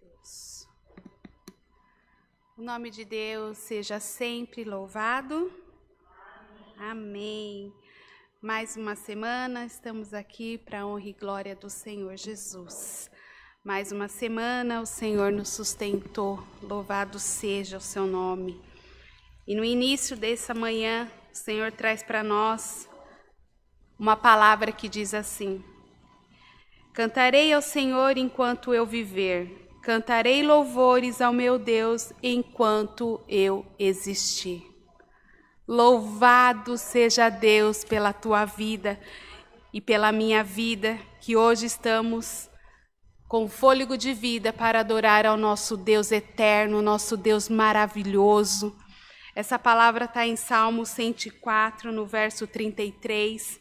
Deus. O nome de Deus seja sempre louvado. Amém. Mais uma semana, estamos aqui para a honra e glória do Senhor Jesus. Mais uma semana, o Senhor nos sustentou. Louvado seja o seu nome. E no início dessa manhã, o Senhor traz para nós uma palavra que diz assim: cantarei ao Senhor enquanto eu viver. Cantarei louvores ao meu Deus enquanto eu existir. Louvado seja Deus pela tua vida e pela minha vida, que hoje estamos com fôlego de vida para adorar ao nosso Deus eterno, nosso Deus maravilhoso. Essa palavra está em Salmo 104, no verso 33.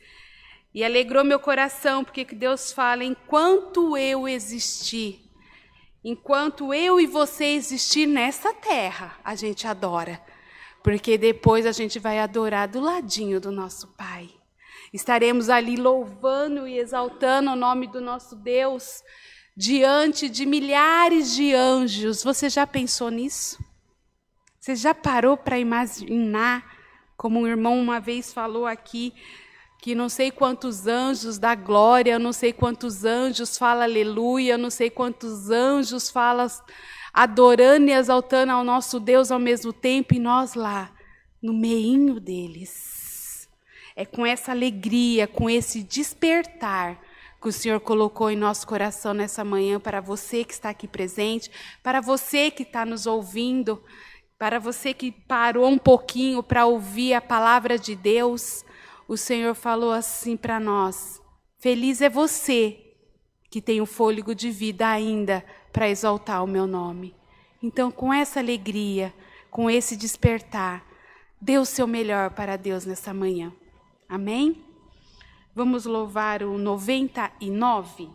E alegrou meu coração, porque Deus fala: enquanto eu existir, enquanto eu e você existir nessa terra, a gente adora. Porque depois a gente vai adorar do ladinho do nosso Pai. Estaremos ali louvando e exaltando o nome do nosso Deus diante de milhares de anjos. Você já pensou nisso? Você já parou para imaginar, como um irmão uma vez falou aqui, que não sei quantos anjos dá glória, não sei quantos anjos fala aleluia, não sei quantos anjos fala adorando e exaltando ao nosso Deus ao mesmo tempo, e nós lá, no meinho deles. É com essa alegria, com esse despertar que o Senhor colocou em nosso coração nessa manhã, para você que está aqui presente, para você que está nos ouvindo, para você que parou um pouquinho para ouvir a palavra de Deus. O Senhor falou assim para nós: feliz é você que tem o fôlego de vida ainda para exaltar o meu nome. Então, com essa alegria, com esse despertar, dê o seu melhor para Deus nessa manhã. Amém? Vamos louvar o 99.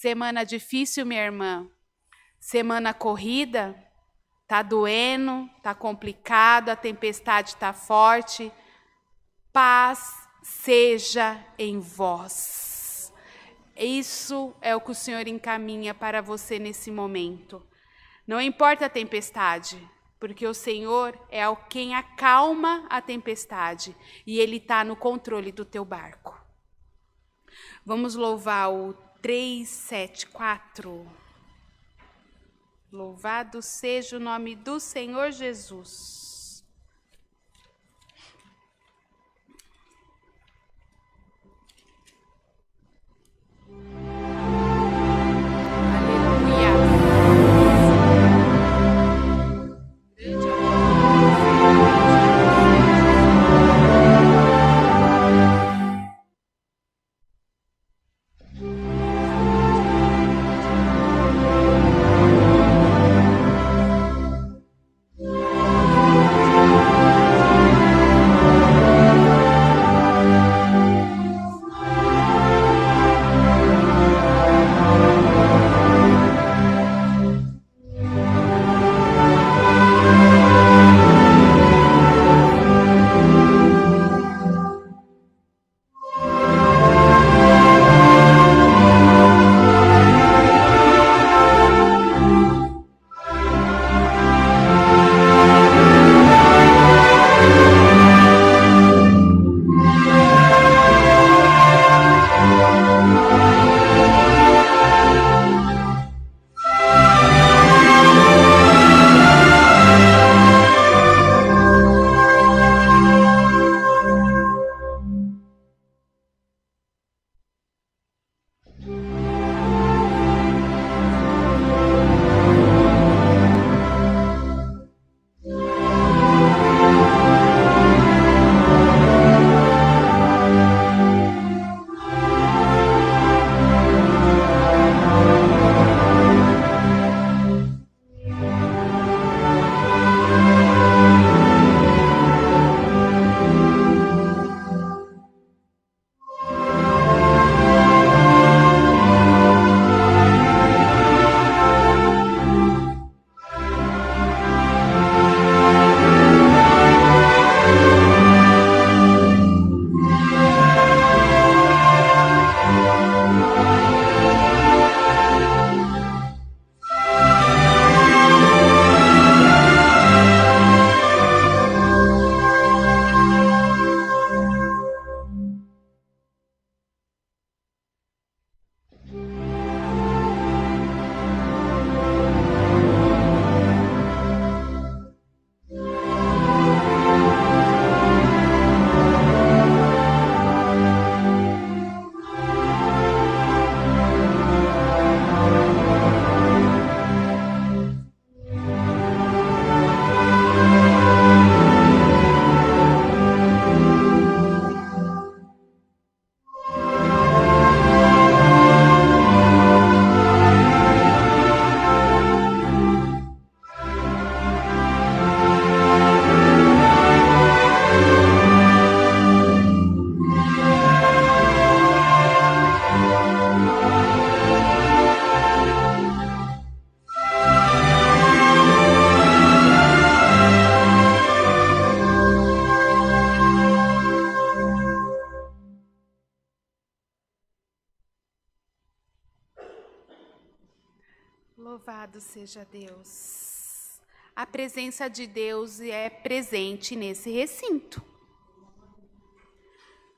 Semana difícil, minha irmã. Semana corrida. Tá doendo, tá complicado, a tempestade tá forte. Paz seja em vós. Isso é o que o Senhor encaminha para você nesse momento. Não importa a tempestade, porque o Senhor é quem acalma a tempestade e Ele está no controle do teu barco. Vamos louvar o 374. Louvado seja o nome do Senhor Jesus. Louvado seja Deus. A presença de Deus é presente nesse recinto.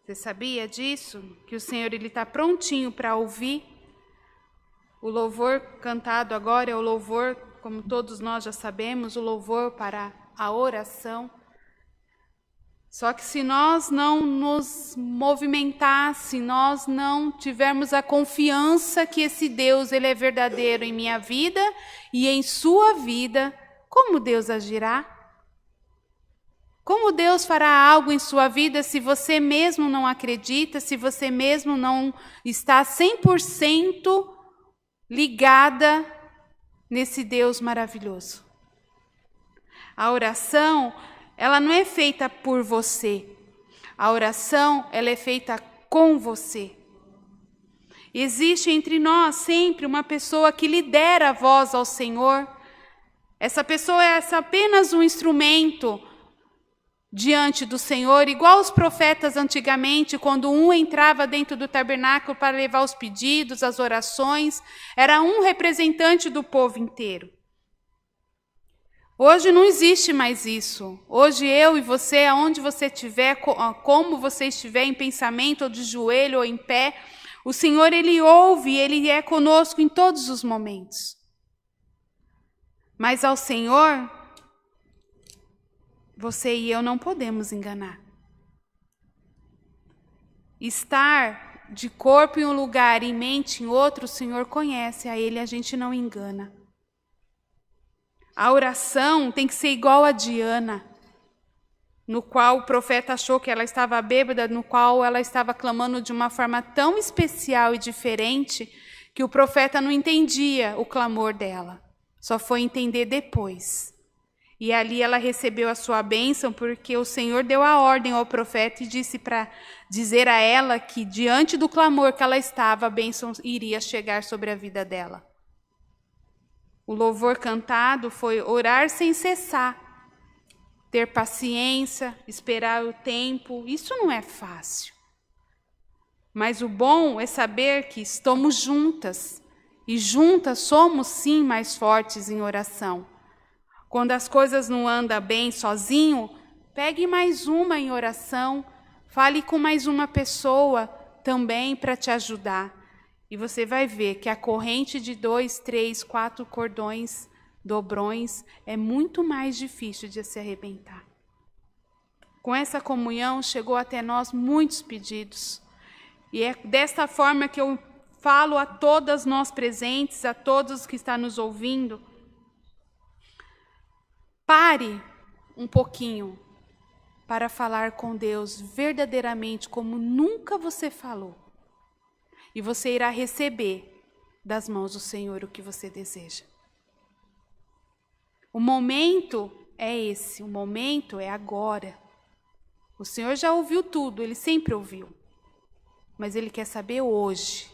Você sabia disso? Que o Senhor está prontinho para ouvir. O louvor cantado agora é o louvor, como todos nós já sabemos, o louvor para a oração. Só que se nós não nos movimentar, se nós não tivermos a confiança que esse Deus ele é verdadeiro em minha vida e em sua vida, como Deus agirá? Como Deus fará algo em sua vida se você mesmo não acredita, se você mesmo não está 100% ligada nesse Deus maravilhoso? A oração, ela não é feita por você. A oração, ela é feita com você. Existe entre nós sempre uma pessoa que lidera a voz ao Senhor. Essa pessoa é apenas um instrumento diante do Senhor, igual os profetas antigamente, quando um entrava dentro do tabernáculo para levar os pedidos, as orações, era um representante do povo inteiro. Hoje não existe mais isso. Hoje eu e você, aonde você estiver, como você estiver em pensamento, ou de joelho ou em pé, o Senhor, Ele ouve, Ele é conosco em todos os momentos. Mas ao Senhor, você e eu não podemos enganar. Estar de corpo em um lugar e mente em outro, o Senhor conhece, a Ele a gente não engana. A oração tem que ser igual a Diana, no qual o profeta achou que ela estava bêbada, no qual ela estava clamando de uma forma tão especial e diferente que o profeta não entendia o clamor dela. Só foi entender depois. E ali ela recebeu a sua bênção, porque o Senhor deu a ordem ao profeta e disse para dizer a ela que diante do clamor que ela estava, a bênção iria chegar sobre a vida dela. O louvor cantado foi orar sem cessar, ter paciência, esperar o tempo. Isso não é fácil. Mas o bom é saber que estamos juntas. E juntas somos sim mais fortes em oração. Quando as coisas não andam bem sozinho, pegue mais uma em oração. Fale com mais uma pessoa também para te ajudar. E você vai ver que a corrente de 2, 3, 4 cordões, dobrões, é muito mais difícil de se arrebentar. Com essa comunhão chegou até nós muitos pedidos. E é desta forma que eu falo a todas nós presentes, a todos que estão nos ouvindo. Pare um pouquinho para falar com Deus verdadeiramente como nunca você falou. E você irá receber das mãos do Senhor o que você deseja. O momento é esse, o momento é agora. O Senhor já ouviu tudo, Ele sempre ouviu. Mas Ele quer saber hoje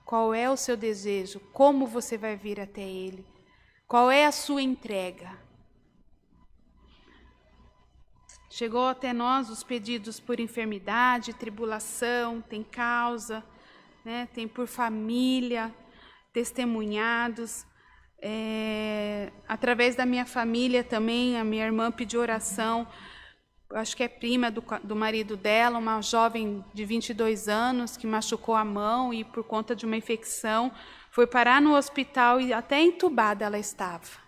qual é o seu desejo, como você vai vir até Ele, qual é a sua entrega. Chegou até nós os pedidos por enfermidade, tribulação, tem causa, né? Tem por família, testemunhados. Através da minha família também, a minha irmã pediu oração, acho que é prima do marido dela, uma jovem de 22 anos que machucou a mão e por conta de uma infecção foi parar no hospital e até entubada ela estava.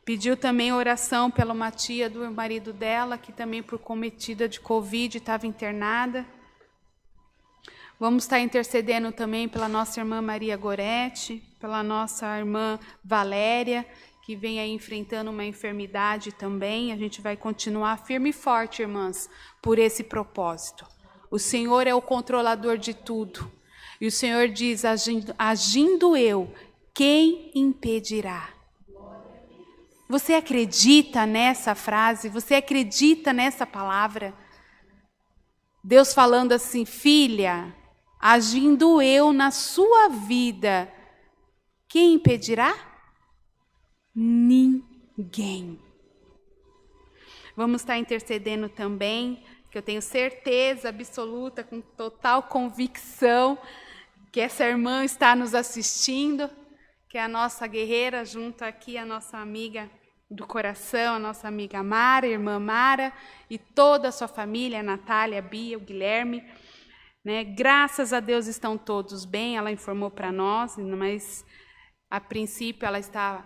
Pediu também oração pela uma tia do marido dela, que também por cometida de Covid estava internada. Vamos estar intercedendo também pela nossa irmã Maria Gorete, pela nossa irmã Valéria, que vem aí enfrentando uma enfermidade também. A gente vai continuar firme e forte, irmãs, por esse propósito. O Senhor é o controlador de tudo. E o Senhor diz, agindo eu, quem impedirá? Você acredita nessa frase? Você acredita nessa palavra? Deus falando assim, filha, agindo eu na sua vida, quem impedirá? Ninguém. Vamos estar intercedendo também, que eu tenho certeza absoluta, com total convicção, que essa irmã está nos assistindo, que é a nossa guerreira, junto aqui a nossa amiga do coração, a nossa amiga Mara, irmã Mara, e toda a sua família, a Natália, a Bia, o Guilherme, né? Graças a Deus estão todos bem, ela informou para nós, mas a princípio ela está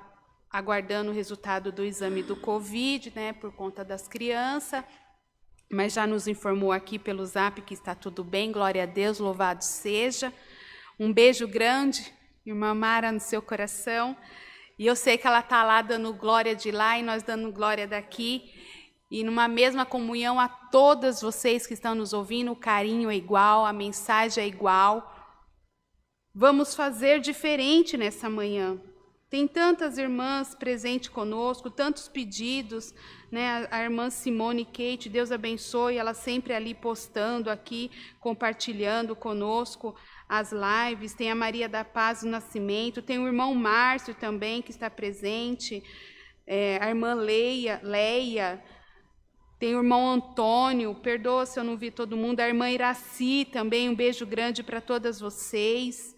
aguardando o resultado do exame do Covid, né, por conta das crianças, mas já nos informou aqui pelo Zap que está tudo bem, glória a Deus, louvado seja. Um beijo grande, irmã Mara, no seu coração. E eu sei que ela está lá dando glória de lá e nós dando glória daqui. E numa mesma comunhão a todas vocês que estão nos ouvindo, o carinho é igual, a mensagem é igual. Vamos fazer diferente nessa manhã. Tem tantas irmãs presentes conosco, tantos pedidos, né? A irmã Simone Kate, Deus abençoe, ela sempre ali postando aqui, compartilhando conosco as lives. Tem a Maria da Paz do Nascimento, tem o irmão Márcio também que está presente, a irmã Leia, tem o irmão Antônio, perdoa se eu não vi todo mundo, a irmã Iraci também, um beijo grande para todas vocês.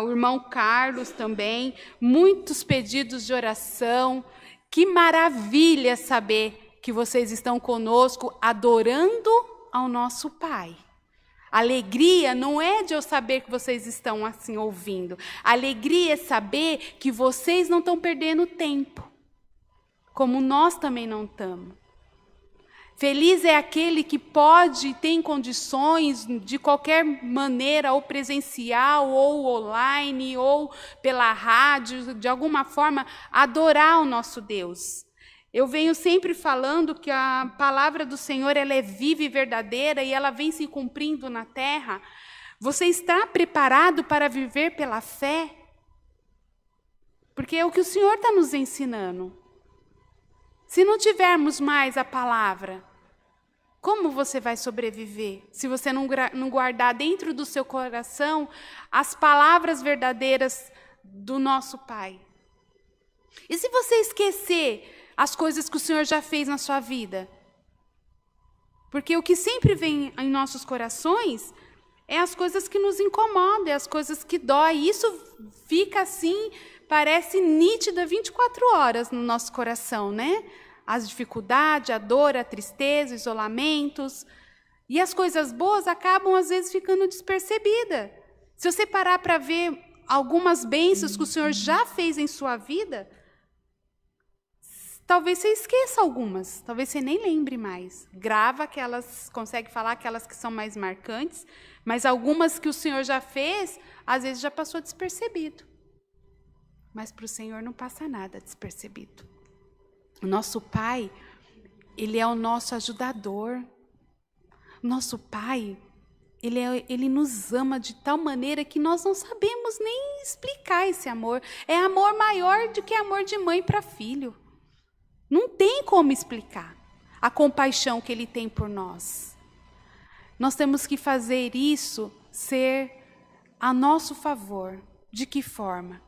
O irmão Carlos também, muitos pedidos de oração. Que maravilha saber que vocês estão conosco adorando ao nosso Pai. Alegria não é de eu saber que vocês estão assim ouvindo. Alegria é saber que vocês não estão perdendo tempo, como nós também não estamos. Feliz é aquele que pode, tem condições de qualquer maneira, ou presencial, ou online, ou pela rádio, de alguma forma, adorar o nosso Deus. Eu venho sempre falando que a palavra do Senhor ela é viva e verdadeira e ela vem se cumprindo na terra. Você está preparado para viver pela fé? Porque é o que o Senhor está nos ensinando. Se não tivermos mais a palavra, como você vai sobreviver? Se você não guardar dentro do seu coração as palavras verdadeiras do nosso Pai. E se você esquecer as coisas que o Senhor já fez na sua vida? Porque o que sempre vem em nossos corações é as coisas que nos incomodam, é as coisas que doem. Isso fica assim, parece nítida 24 horas no nosso coração, né? As dificuldades, a dor, a tristeza, isolamentos. E as coisas boas acabam, às vezes, ficando despercebidas. Se você parar para ver algumas bênçãos que o Senhor já fez em sua vida, talvez você esqueça algumas, talvez você nem lembre mais. Grava aquelas, consegue falar aquelas que são mais marcantes, mas algumas que o Senhor já fez, às vezes já passou despercebido. Mas para o Senhor não passa nada despercebido. O nosso Pai, Ele é o nosso ajudador. Nosso Pai, Ele nos ama de tal maneira que nós não sabemos nem explicar esse amor. É amor maior do que amor de mãe para filho. Não tem como explicar a compaixão que Ele tem por nós. Nós temos que fazer isso ser a nosso favor. De que forma?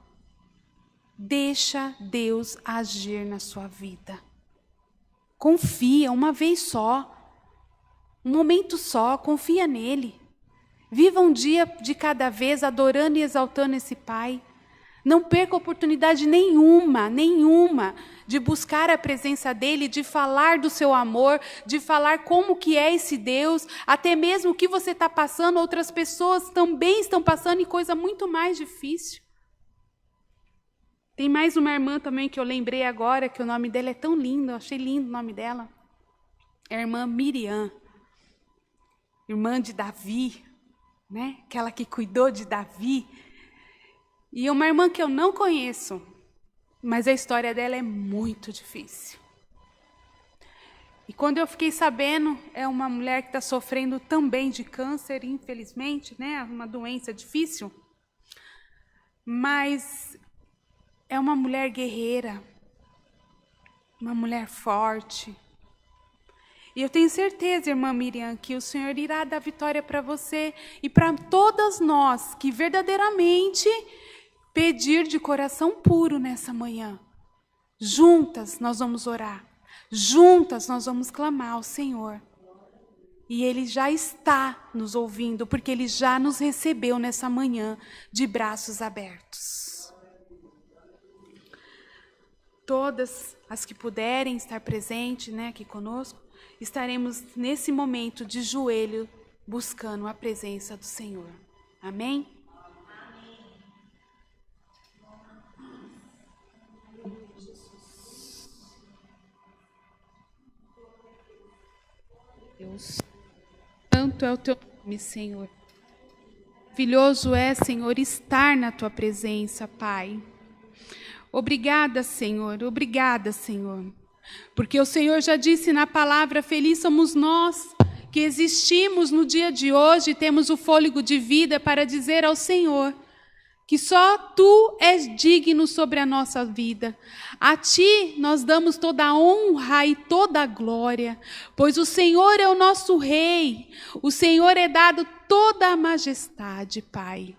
Deixa Deus agir na sua vida. Confia uma vez só, um momento só, confia nele. Viva um dia de cada vez adorando e exaltando esse Pai. Não perca oportunidade nenhuma de buscar a presença dele, de falar do seu amor, de falar como que é esse Deus, até mesmo o que você está passando, outras pessoas também estão passando e coisa muito mais difícil. Tem mais uma irmã também que eu lembrei agora, que o nome dela é tão lindo, eu achei lindo o nome dela. É a irmã Miriam, irmã de Davi, né? Aquela que cuidou de Davi. E é uma irmã que eu não conheço, mas a história dela é muito difícil. E quando eu fiquei sabendo, é uma mulher que está sofrendo também de câncer, infelizmente, né? Uma doença difícil. Mas é uma mulher guerreira, uma mulher forte. E eu tenho certeza, irmã Miriam, que o Senhor irá dar vitória para você e para todas nós que verdadeiramente pedir de coração puro nessa manhã. Juntas nós vamos orar, juntas nós vamos clamar ao Senhor. E Ele já está nos ouvindo, porque Ele já nos recebeu nessa manhã de braços abertos. Todas as que puderem estar presentes, né, aqui conosco, estaremos nesse momento de joelho buscando a presença do Senhor. Amém? Deus, santo é o teu nome, Senhor. Maravilhoso é, Senhor, estar na tua presença, Pai. Obrigada, Senhor, porque o Senhor já disse na palavra, feliz somos nós que existimos no dia de hoje e temos o fôlego de vida para dizer ao Senhor que só Tu és digno sobre a nossa vida. A Ti nós damos toda a honra e toda a glória, pois o Senhor é o nosso Rei, o Senhor é dado toda a majestade, Pai.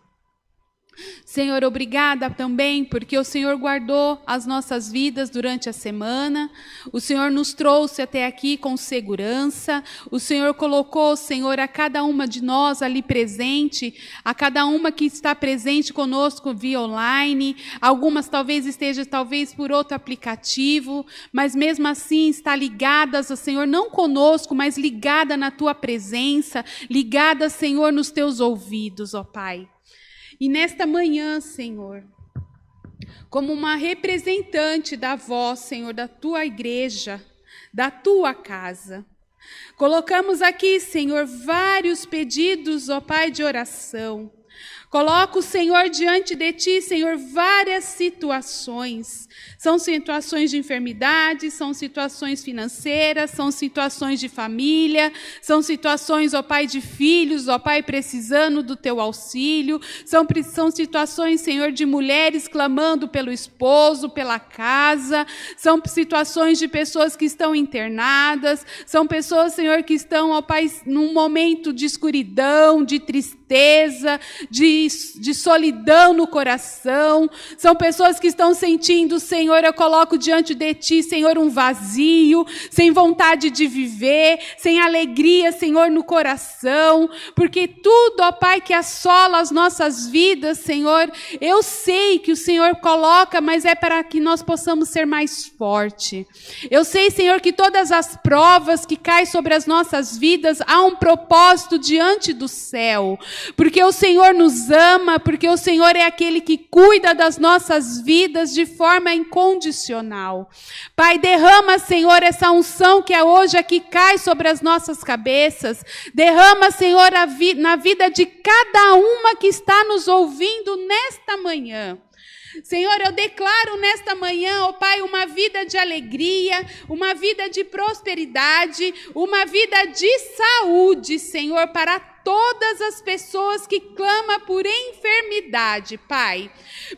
Senhor, obrigada também porque o Senhor guardou as nossas vidas durante a semana, o Senhor nos trouxe até aqui com segurança, o Senhor colocou, Senhor, a cada uma de nós ali presente, a cada uma que está presente conosco via online, algumas talvez estejam por outro aplicativo, mas mesmo assim está ligadas, Senhor, não conosco, mas ligada na Tua presença, ligada, Senhor, nos Teus ouvidos, ó Pai. E nesta manhã, Senhor, como uma representante da voz, Senhor, da Tua igreja, da Tua casa, colocamos aqui, Senhor, vários pedidos, ó Pai, de oração. Coloco, Senhor, diante de Ti, Senhor, várias situações. São situações de enfermidade, são situações financeiras, são situações de família, são situações, ó Pai, de filhos, ó Pai, precisando do Teu auxílio. São situações, Senhor, de mulheres clamando pelo esposo, pela casa. São situações de pessoas que estão internadas. São pessoas, Senhor, que estão, ó Pai, num momento de escuridão, de tristeza, de solidão no coração. São pessoas que estão sentindo, Senhor, eu coloco diante de Ti, Senhor, um vazio, sem vontade de viver, sem alegria, Senhor, no coração, porque tudo, ó Pai, que assola as nossas vidas, Senhor, eu sei que o Senhor coloca, mas é para que nós possamos ser mais fortes. Eu sei, Senhor, que todas as provas que caem sobre as nossas vidas, há um propósito diante do céu, porque o Senhor nos ama, porque o Senhor é aquele que cuida das nossas vidas de forma incondicional. Pai, derrama, Senhor, essa unção que hoje aqui cai sobre as nossas cabeças. Derrama, Senhor, na vida de cada uma que está nos ouvindo nesta manhã. Senhor, eu declaro nesta manhã, ó Pai, uma vida de alegria, uma vida de prosperidade, uma vida de saúde, Senhor, para todas as pessoas que clamam por enfermidade, Pai.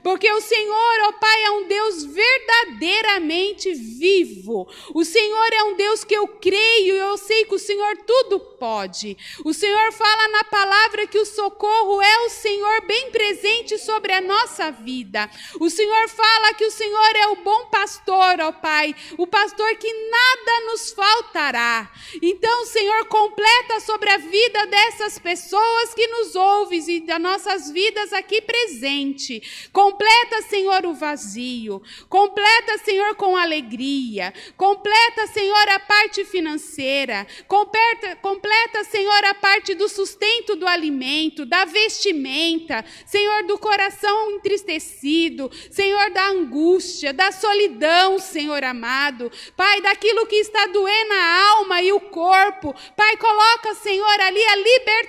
Porque o Senhor, ó Pai, é um Deus verdadeiramente vivo. O Senhor é um Deus que eu creio, eu sei que o Senhor tudo pode. O Senhor fala na palavra que o socorro é o Senhor bem presente sobre a nossa vida. O Senhor fala que o Senhor é o bom pastor, ó Pai, o pastor que nada nos faltará. Então, Senhor, completa sobre a vida dessas pessoas que nos ouvem e das nossas vidas aqui presente. Completa, Senhor, o vazio. Completa, Senhor, com alegria. Completa, Senhor, a parte financeira. Completa, Senhor, a parte do sustento do alimento, da vestimenta. Senhor, do coração entristecido. Senhor, da angústia, da solidão, Senhor amado. Pai, daquilo que está doendo a alma e o corpo. Pai, coloca, Senhor, ali a libertação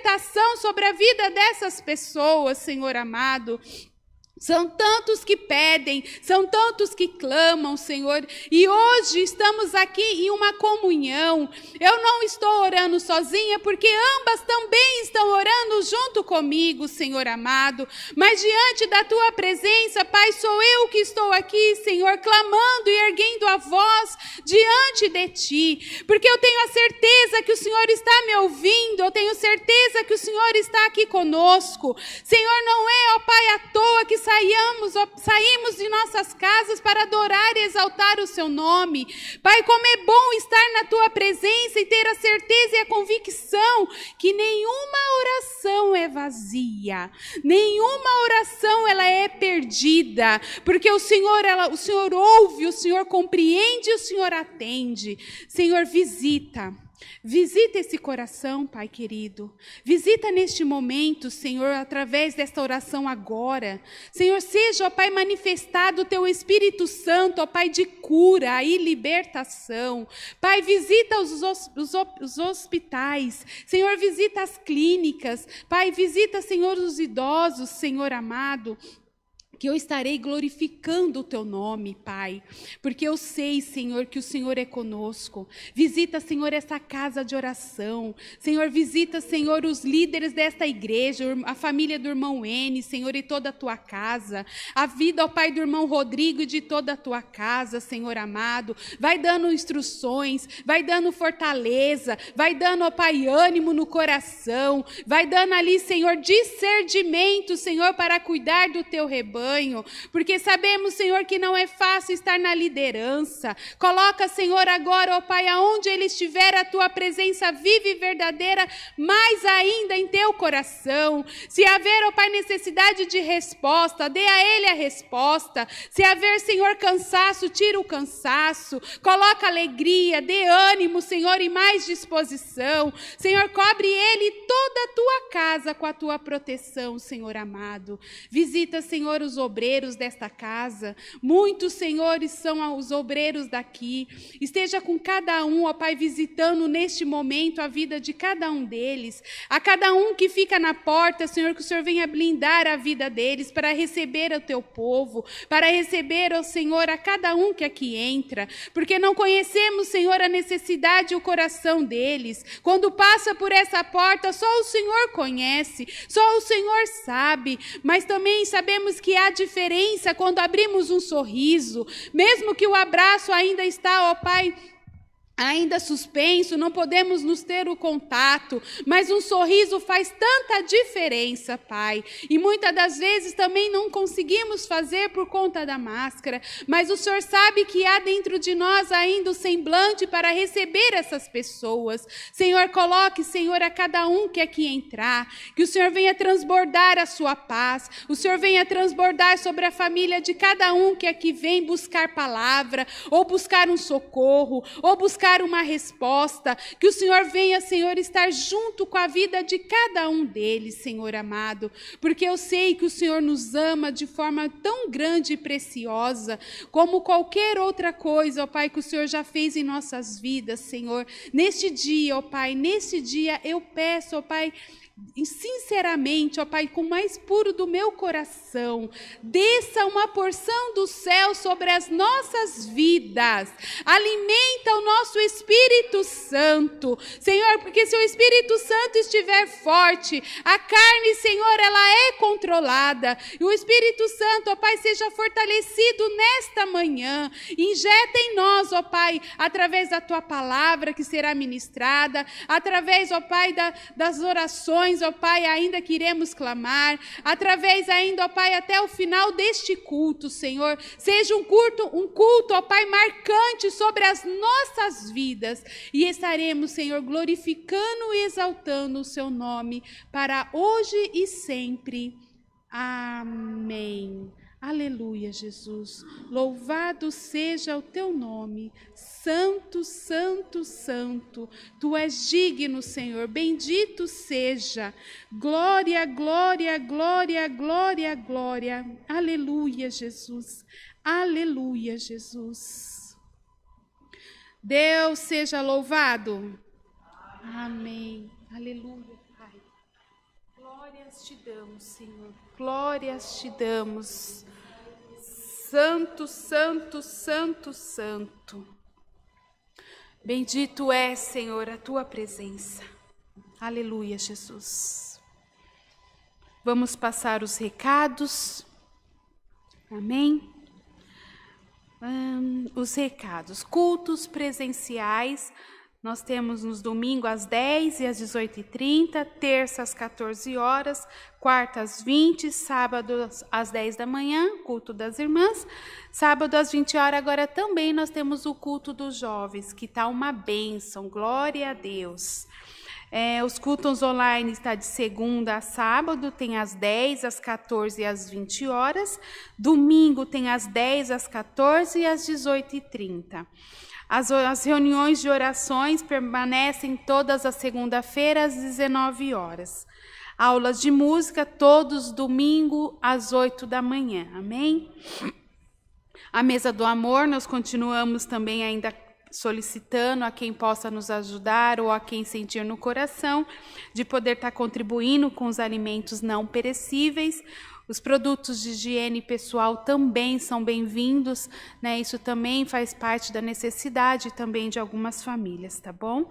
sobre a vida dessas pessoas, Senhor amado. São tantos que pedem, são tantos que clamam, Senhor, e hoje estamos aqui em uma comunhão. Eu não estou orando sozinha, porque ambas também estão orando junto comigo, Senhor amado, mas diante da Tua presença, Pai, sou eu que estou aqui, Senhor, clamando e erguendo a voz diante de Ti, porque eu tenho a certeza que o Senhor está me ouvindo, eu tenho certeza que o Senhor está aqui conosco. Senhor, não é, ó Pai, à toa que saímos de nossas casas para adorar e exaltar o Seu nome. Pai, como é bom estar na Tua presença e ter a certeza e a convicção que nenhuma oração é vazia, nenhuma oração ela é perdida, porque o Senhor ouve, o Senhor compreende, o Senhor atende. Senhor, visita esse coração, Pai querido. Visita neste momento, Senhor, através desta oração agora. Senhor, seja, ó Pai, manifestado o Teu Espírito Santo, ó Pai, de cura e libertação. Pai, visita os hospitais. Senhor, visita as clínicas. Pai, visita, Senhor, os idosos, Senhor amado, que eu estarei glorificando o teu nome, Pai, porque eu sei, Senhor, que o Senhor é conosco. Visita, Senhor, essa casa de oração. Senhor, visita, Senhor, os líderes desta igreja, a família do irmão N, Senhor, e toda a tua casa. A vida, ó Pai, do irmão Rodrigo e de toda a tua casa, Senhor amado. Vai dando instruções, vai dando fortaleza, vai dando, ó Pai, ânimo no coração, vai dando ali, Senhor, discernimento, Senhor, para cuidar do teu rebanho, porque sabemos, Senhor, que não é fácil estar na liderança. Coloca, Senhor, agora, ó Pai, aonde ele estiver, a tua presença viva e verdadeira, mais ainda em teu coração. Se haver, ó Pai, necessidade de resposta, dê a ele a resposta. Se haver, Senhor, cansaço, tira o cansaço. Coloca alegria, dê ânimo, Senhor, e mais disposição. Senhor, cobre ele e toda a tua casa com a tua proteção, Senhor amado. Visita, Senhor, os obreiros desta casa. Muitos, senhores, são os obreiros daqui. Esteja com cada um, ó Pai, visitando neste momento a vida de cada um deles. A cada um que fica na porta, Senhor, que o Senhor venha blindar a vida deles para receber o teu povo, para receber, ó Senhor, a cada um que aqui entra. Porque não conhecemos, Senhor, a necessidade e o coração deles. Quando passa por essa porta, só o Senhor conhece, só o Senhor sabe. Mas também sabemos que há diferença quando abrimos um sorriso, mesmo que o abraço ainda está, ó Pai, ainda suspenso, não podemos nos ter o contato, mas um sorriso faz tanta diferença, Pai. E muitas das vezes também não conseguimos fazer por conta da máscara, mas o Senhor sabe que há dentro de nós ainda o semblante para receber essas pessoas. Senhor, coloque, Senhor, a cada um que aqui entrar, que o Senhor venha transbordar a sua paz, o Senhor venha transbordar sobre a família de cada um que aqui vem buscar palavra, ou buscar um socorro, ou buscar uma resposta, que o Senhor venha, Senhor, estar junto com a vida de cada um deles, Senhor amado, porque eu sei que o Senhor nos ama de forma tão grande e preciosa, como qualquer outra coisa, ó Pai, que o Senhor já fez em nossas vidas, Senhor. Neste dia, ó Pai, neste dia eu peço, ó Pai, sinceramente, ó Pai, com o mais puro do meu coração, desça uma porção do céu sobre as nossas vidas, alimenta o nosso Espírito Santo, Senhor, porque se o Espírito Santo estiver forte, a carne, Senhor, ela é controlada, e o Espírito Santo, ó Pai, seja fortalecido nesta manhã, injeta em nós, ó Pai, através da tua palavra que será ministrada, através, ó Pai, das orações, ó Pai, ainda que iremos clamar, através ainda, ó Pai, até o final deste culto, Senhor, seja um culto, ó Pai, marcante sobre as nossas vidas, e estaremos, Senhor, glorificando e exaltando o seu nome, para hoje e sempre. Amém. Aleluia, Jesus. Louvado seja o teu nome. Santo, santo, santo. Tu és digno, Senhor. Bendito seja. Glória, glória, glória, glória, glória. Aleluia, Jesus. Aleluia, Jesus. Deus seja louvado. Amém. Aleluia, Pai. Glórias te damos, Senhor. Glórias te damos. Santo, santo, santo, santo. Bendito é, Senhor, a tua presença. Aleluia, Jesus. Vamos passar os recados. Amém? Os recados. Cultos presenciais. Nós temos nos domingos às 10 e às 18h30, terça às 14 horas, quarta às 20, sábado às 10 da manhã, culto das irmãs. Sábado às 20 horas, agora também nós temos o culto dos jovens, que está uma bênção, glória a Deus. Os cultos online estão de segunda a sábado, tem às 10, às 14 e às 20 horas. Domingo tem às 10, às 14 e às 18h30. As reuniões de orações permanecem todas as segunda-feiras às 19 horas. Aulas de música todos domingo às 8 da manhã. Amém? A mesa do amor, nós continuamos também ainda solicitando a quem possa nos ajudar ou a quem sentir no coração, de poder estar contribuindo com os alimentos não perecíveis. Os produtos de higiene pessoal também são bem-vindos, né? Isso também faz parte da necessidade também de algumas famílias, tá bom?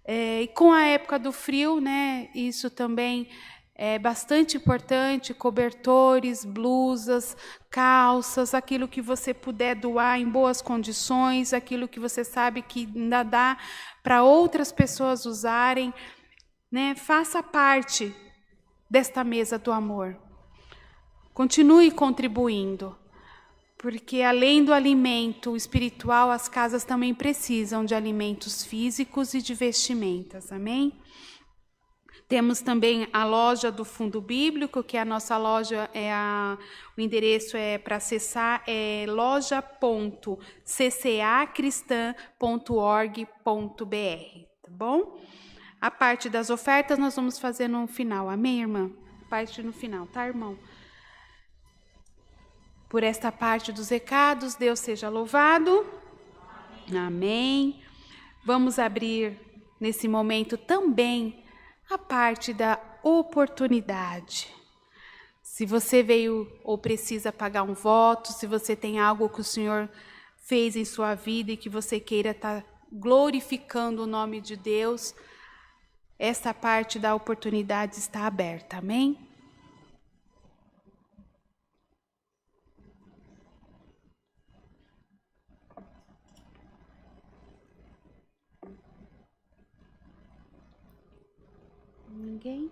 E com a época do frio, né? Isso também é bastante importante, cobertores, blusas, calças, aquilo que você puder doar em boas condições, aquilo que você sabe que ainda dá para outras pessoas usarem, né? Faça parte desta mesa do amor. Continue contribuindo, porque além do alimento espiritual, as casas também precisam de alimentos físicos e de vestimentas, amém? Temos também a loja do Fundo Bíblico, que a nossa loja o endereço para acessar é loja.ccacristã.org.br, tá bom? A parte das ofertas nós vamos fazer no final, amém, irmã? A parte no final, tá, irmão? Por esta parte dos recados, Deus seja louvado. Amém. Vamos abrir nesse momento também a parte da oportunidade. Se você veio ou precisa pagar um voto, se você tem algo que o Senhor fez em sua vida e que você queira estar glorificando o nome de Deus, essa parte da oportunidade está aberta, amém? Ninguém?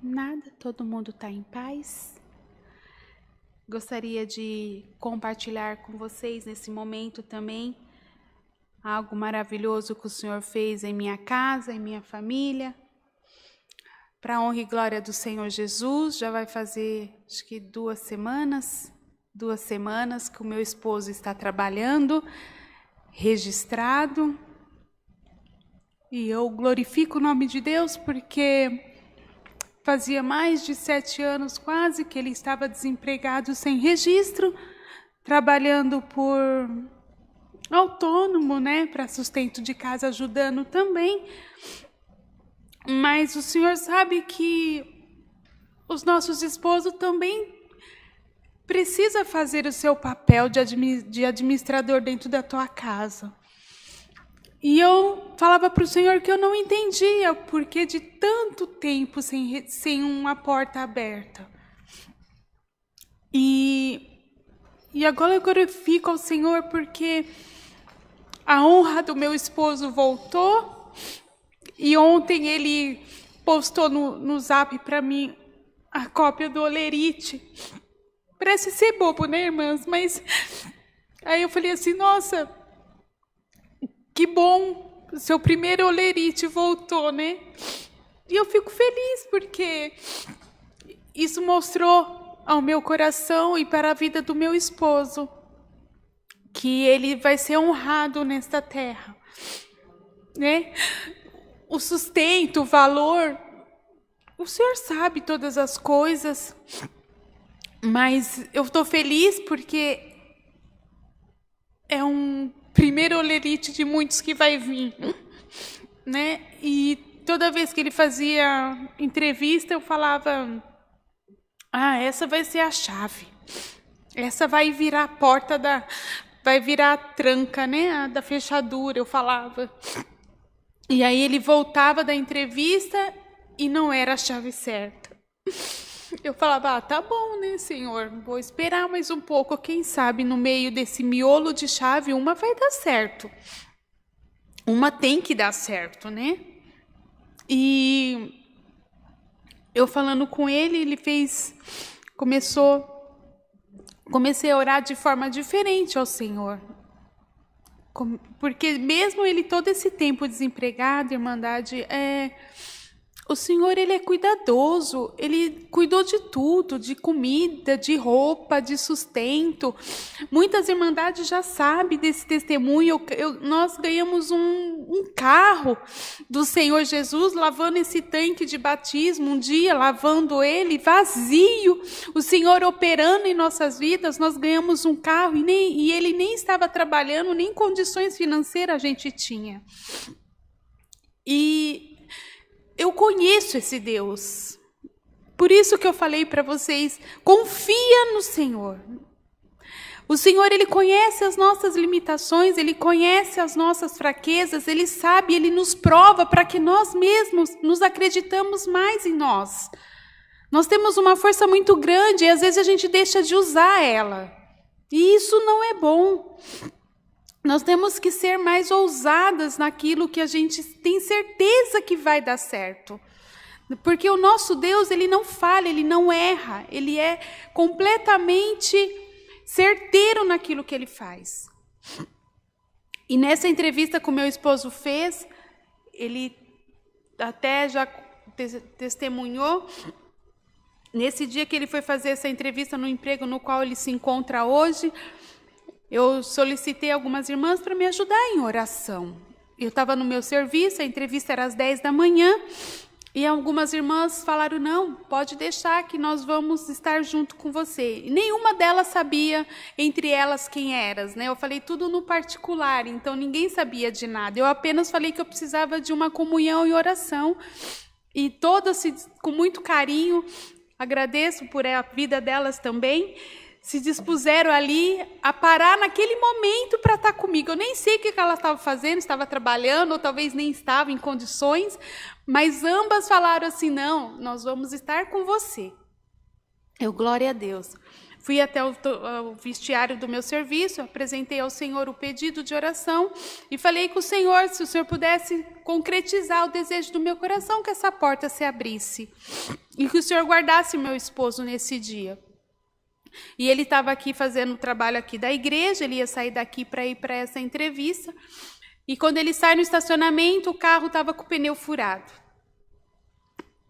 Nada? Todo mundo está em paz? Gostaria de compartilhar com vocês nesse momento também algo maravilhoso que o Senhor fez em minha casa, em minha família. Para a honra e glória do Senhor Jesus, já vai fazer acho que 2 semanas que o meu esposo está trabalhando, registrado. E eu glorifico o nome de Deus porque fazia mais de 7 anos quase que ele estava desempregado sem registro, trabalhando por autônomo, né, para sustento de casa, ajudando também. Mas o Senhor sabe que os nossos esposos também precisam fazer o seu papel de administrador dentro da tua casa. E eu falava para o Senhor que eu não entendia o porquê de tanto tempo sem uma porta aberta. E agora eu glorifico ao Senhor porque a honra do meu esposo voltou. E ontem ele postou no Zap para mim a cópia do olerite. Parece ser bobo, né, irmãs? Mas aí eu falei assim, nossa, que bom, seu primeiro olerite voltou, né? E eu fico feliz porque isso mostrou ao meu coração e para a vida do meu esposo que ele vai ser honrado nesta terra, né? O sustento, o valor, o Senhor sabe todas as coisas, mas eu estou feliz porque é um primeiro olerite de muitos que vai vir, né? E toda vez que ele fazia entrevista, eu falava, essa vai ser a chave, essa vai virar a porta vai virar a tranca, né? Da fechadura, eu falava. E aí ele voltava da entrevista e não era a chave certa. Eu falava, tá bom, né, Senhor? Vou esperar mais um pouco. Quem sabe no meio desse miolo de chave, uma vai dar certo. Uma tem que dar certo, né? E eu falando com ele comecei a orar de forma diferente ao Senhor. Porque mesmo ele todo esse tempo desempregado, Irmandade, O Senhor, Ele é cuidadoso, Ele cuidou de tudo, de comida, de roupa, de sustento. Muitas irmandades já sabem desse testemunho. Nós ganhamos um carro do Senhor Jesus, lavando esse tanque de batismo, um dia lavando ele vazio. O Senhor operando em nossas vidas, nós ganhamos um carro e Ele nem estava trabalhando, nem condições financeiras a gente tinha. E eu conheço esse Deus. Por isso que eu falei para vocês, confia no Senhor. O Senhor, Ele conhece as nossas limitações, Ele conhece as nossas fraquezas, Ele sabe, Ele nos prova para que nós mesmos nos acreditamos mais em nós. Nós temos uma força muito grande e às vezes a gente deixa de usar ela. E isso não é bom. Nós temos que ser mais ousadas naquilo que a gente tem certeza que vai dar certo. Porque o nosso Deus, Ele não falha, Ele não erra. Ele é completamente certeiro naquilo que Ele faz. E nessa entrevista que o meu esposo fez, ele até já testemunhou, nesse dia que ele foi fazer essa entrevista no emprego no qual ele se encontra hoje, eu solicitei algumas irmãs para me ajudar em oração. Eu estava no meu serviço, a entrevista era às 10 da manhã, e algumas irmãs falaram, não, pode deixar que nós vamos estar junto com você. E nenhuma delas sabia, entre elas, quem eras, né? Eu falei tudo no particular, então ninguém sabia de nada. Eu apenas falei que eu precisava de uma comunhão e oração, e todas, com muito carinho, agradeço por a vida delas também, se dispuseram ali a parar naquele momento para estar comigo. Eu nem sei o que ela estava fazendo, estava trabalhando, ou talvez nem estava em condições, mas ambas falaram assim, não, nós vamos estar com você. Eu, glória a Deus. Fui até o vestiário do meu serviço, apresentei ao Senhor o pedido de oração e falei com o Senhor, se o Senhor pudesse concretizar o desejo do meu coração, que essa porta se abrisse e que o Senhor guardasse meu esposo nesse dia. E ele estava aqui fazendo o trabalho aqui da igreja, ele ia sair daqui para ir para essa entrevista. E quando ele sai no estacionamento, o carro estava com o pneu furado.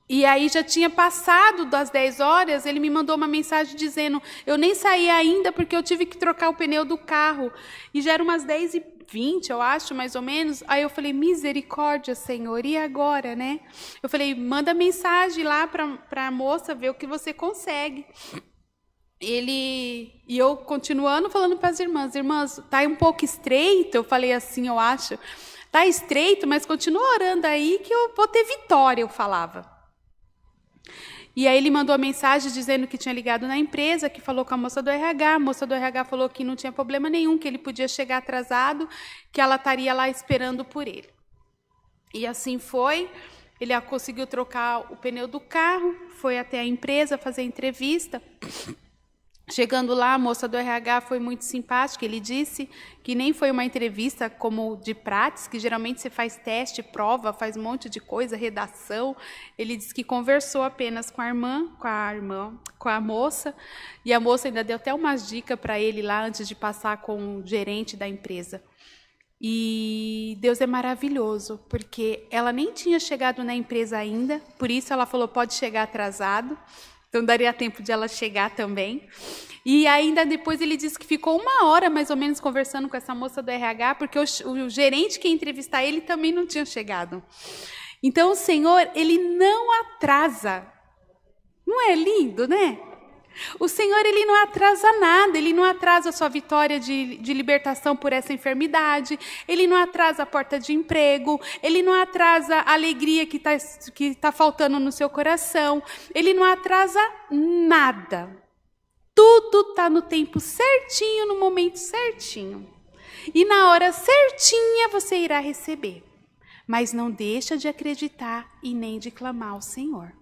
E aí já tinha passado das 10 horas, ele me mandou uma mensagem dizendo, eu nem saí ainda porque eu tive que trocar o pneu do carro. E já eram umas 10h20, eu acho, mais ou menos. Aí eu falei, misericórdia, Senhor, e agora, né? Eu falei, manda mensagem lá para a moça, ver o que você consegue. E eu continuando falando para as irmãs, tá um pouco estreito, eu falei assim, eu acho, tá estreito, mas continua orando aí que eu vou ter vitória, eu falava. E aí ele mandou a mensagem dizendo que tinha ligado na empresa, que falou com a moça do RH, a moça do RH falou que não tinha problema nenhum, que ele podia chegar atrasado, que ela estaria lá esperando por ele. E assim foi, ele conseguiu trocar o pneu do carro, foi até a empresa fazer a entrevista. Chegando lá, a moça do RH foi muito simpática, ele disse que nem foi uma entrevista como de prates, que geralmente você faz teste, prova, faz um monte de coisa, redação. Ele disse que conversou apenas com a moça, e a moça ainda deu até umas dicas para ele lá antes de passar com o gerente da empresa. E Deus é maravilhoso, porque ela nem tinha chegado na empresa ainda, por isso ela falou, pode chegar atrasado. Então, daria tempo de ela chegar também. E ainda depois ele disse que ficou 1 hora, mais ou menos, conversando com essa moça do RH, porque o gerente que ia entrevistar ele também não tinha chegado. Então, o Senhor, Ele não atrasa. Não é lindo, né? O Senhor, Ele não atrasa nada, Ele não atrasa a sua vitória de libertação por essa enfermidade, Ele não atrasa a porta de emprego, Ele não atrasa a alegria que tá faltando no seu coração, Ele não atrasa nada. Tudo está no tempo certinho, no momento certinho. E na hora certinha você irá receber. Mas não deixa de acreditar e nem de clamar ao Senhor.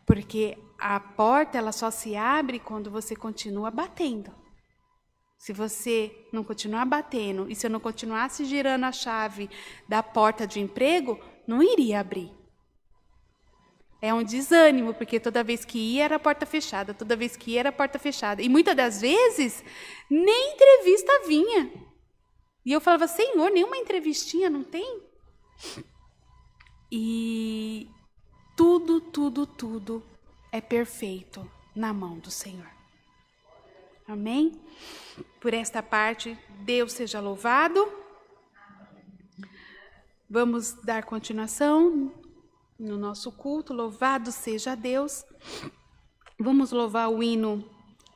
Porque a porta ela só se abre quando você continua batendo. Se você não continuar batendo e se eu não continuasse girando a chave da porta de emprego, não iria abrir. É um desânimo, porque toda vez que ia era a porta fechada, toda vez que ia era a porta fechada. E muitas das vezes, nem entrevista vinha. E eu falava, Senhor, nenhuma entrevistinha não tem? E tudo, tudo, tudo é perfeito na mão do Senhor. Amém? Por esta parte, Deus seja louvado. Vamos dar continuação no nosso culto. Louvado seja Deus. Vamos louvar o hino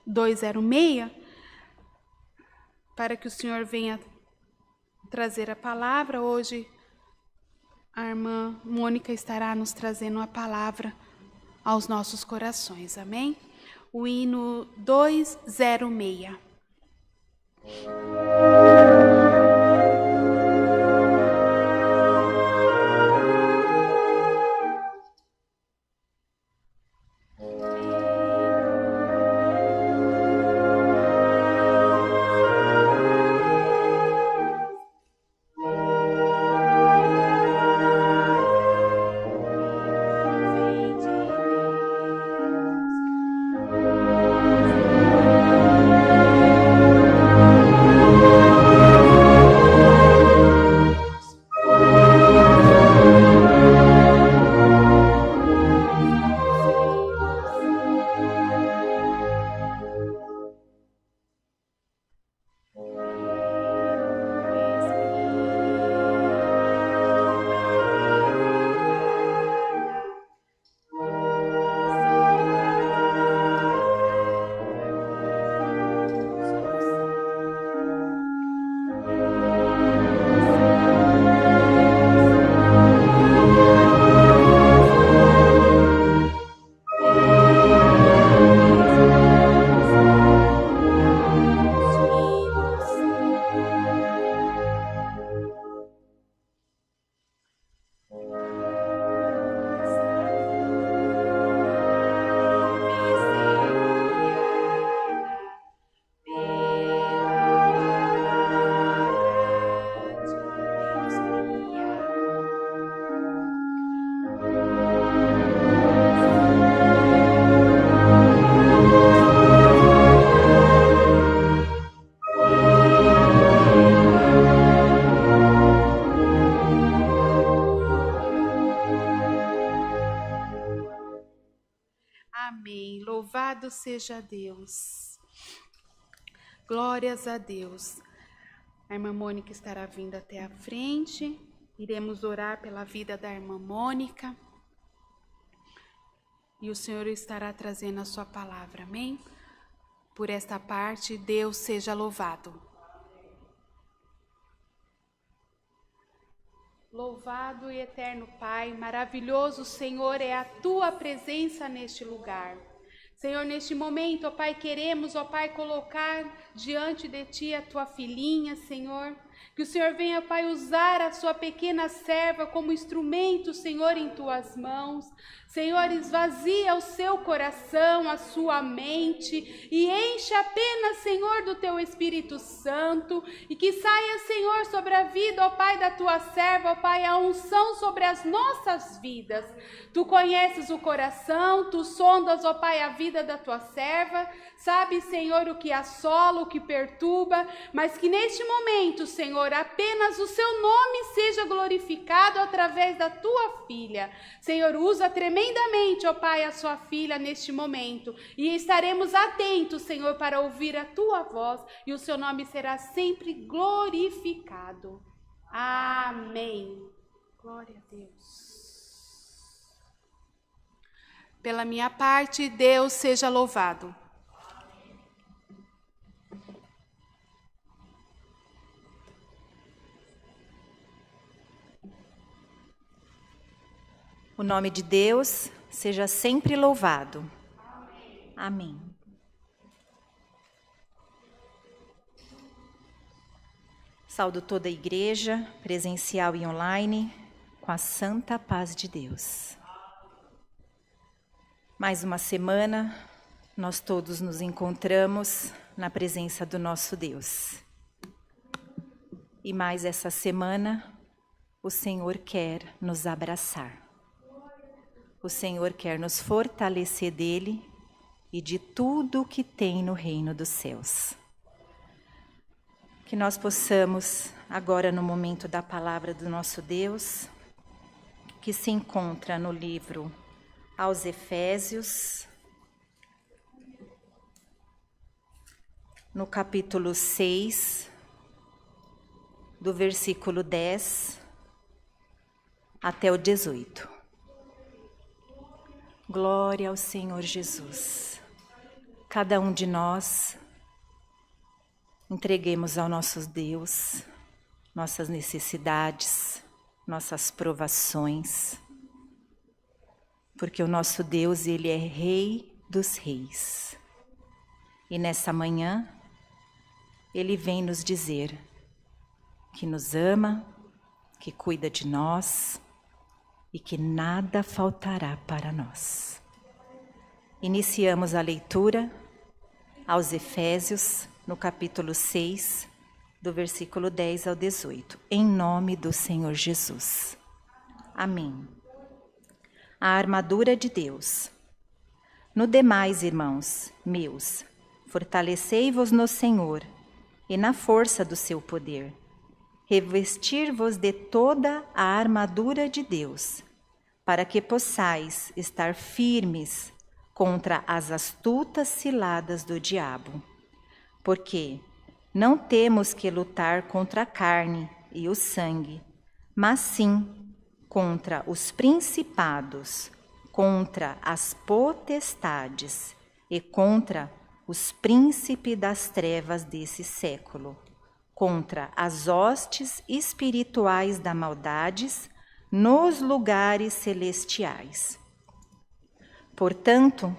206, para que o Senhor venha trazer a palavra. Hoje a irmã Mônica estará nos trazendo a palavra aos nossos corações, amém? O hino 206. Amém. Louvado seja Deus. Glórias a Deus. A irmã Mônica estará vindo até a frente. Iremos orar pela vida da irmã Mônica. E o Senhor estará trazendo a sua palavra. Amém? Por esta parte, Deus seja louvado. Louvado e eterno Pai, maravilhoso Senhor é a tua presença neste lugar. Senhor, neste momento, ó Pai, queremos, ó Pai, colocar diante de Ti a Tua filhinha, Senhor. Que o Senhor venha, Pai, usar a sua pequena serva como instrumento, Senhor, em Tuas mãos. Senhor, esvazia o seu coração, a sua mente e enche apenas, Senhor, do Teu Espírito Santo. E que saia, Senhor, sobre a vida, ó Pai, da Tua serva, ó Pai, a unção sobre as nossas vidas. Tu conheces o coração, Tu sondas, ó Pai, a vida da Tua serva. Sabe, Senhor, o que assola, o que perturba, mas que neste momento, Senhor, apenas o Seu nome seja glorificado através da Tua filha. Senhor, usa tremendamente, ó Pai, a Sua filha neste momento e estaremos atentos, Senhor, para ouvir a Tua voz e o Seu nome será sempre glorificado. Amém. Glória a Deus. Pela minha parte, Deus seja louvado. O nome de Deus seja sempre louvado. Amém. Amém. Saúdo toda a igreja, presencial e online, com a santa paz de Deus. Mais uma semana, nós todos nos encontramos na presença do nosso Deus. E mais essa semana, o Senhor quer nos abraçar. O Senhor quer nos fortalecer dele e de tudo o que tem no reino dos céus. Que nós possamos, agora no momento da palavra do nosso Deus, que se encontra no livro aos Efésios, no capítulo 6, do versículo 10 até o 18. Glória ao Senhor Jesus. Cada um de nós entreguemos ao nosso Deus nossas necessidades, nossas provações, porque o nosso Deus, Ele é Rei dos Reis. E nessa manhã, Ele vem nos dizer que nos ama, que cuida de nós e que nada faltará para nós. Iniciamos a leitura aos Efésios, no capítulo 6, do versículo 10 ao 18, em nome do Senhor Jesus. Amém. A armadura de Deus. No demais, irmãos meus, fortalecei-vos no Senhor e na força do seu poder. Revestir-vos de toda a armadura de Deus, para que possais estar firmes contra as astutas ciladas do diabo. Porque não temos que lutar contra a carne e o sangue, mas sim contra os principados, contra as potestades e contra os príncipes das trevas desse século, contra as hostes espirituais da maldades nos lugares celestiais. Portanto,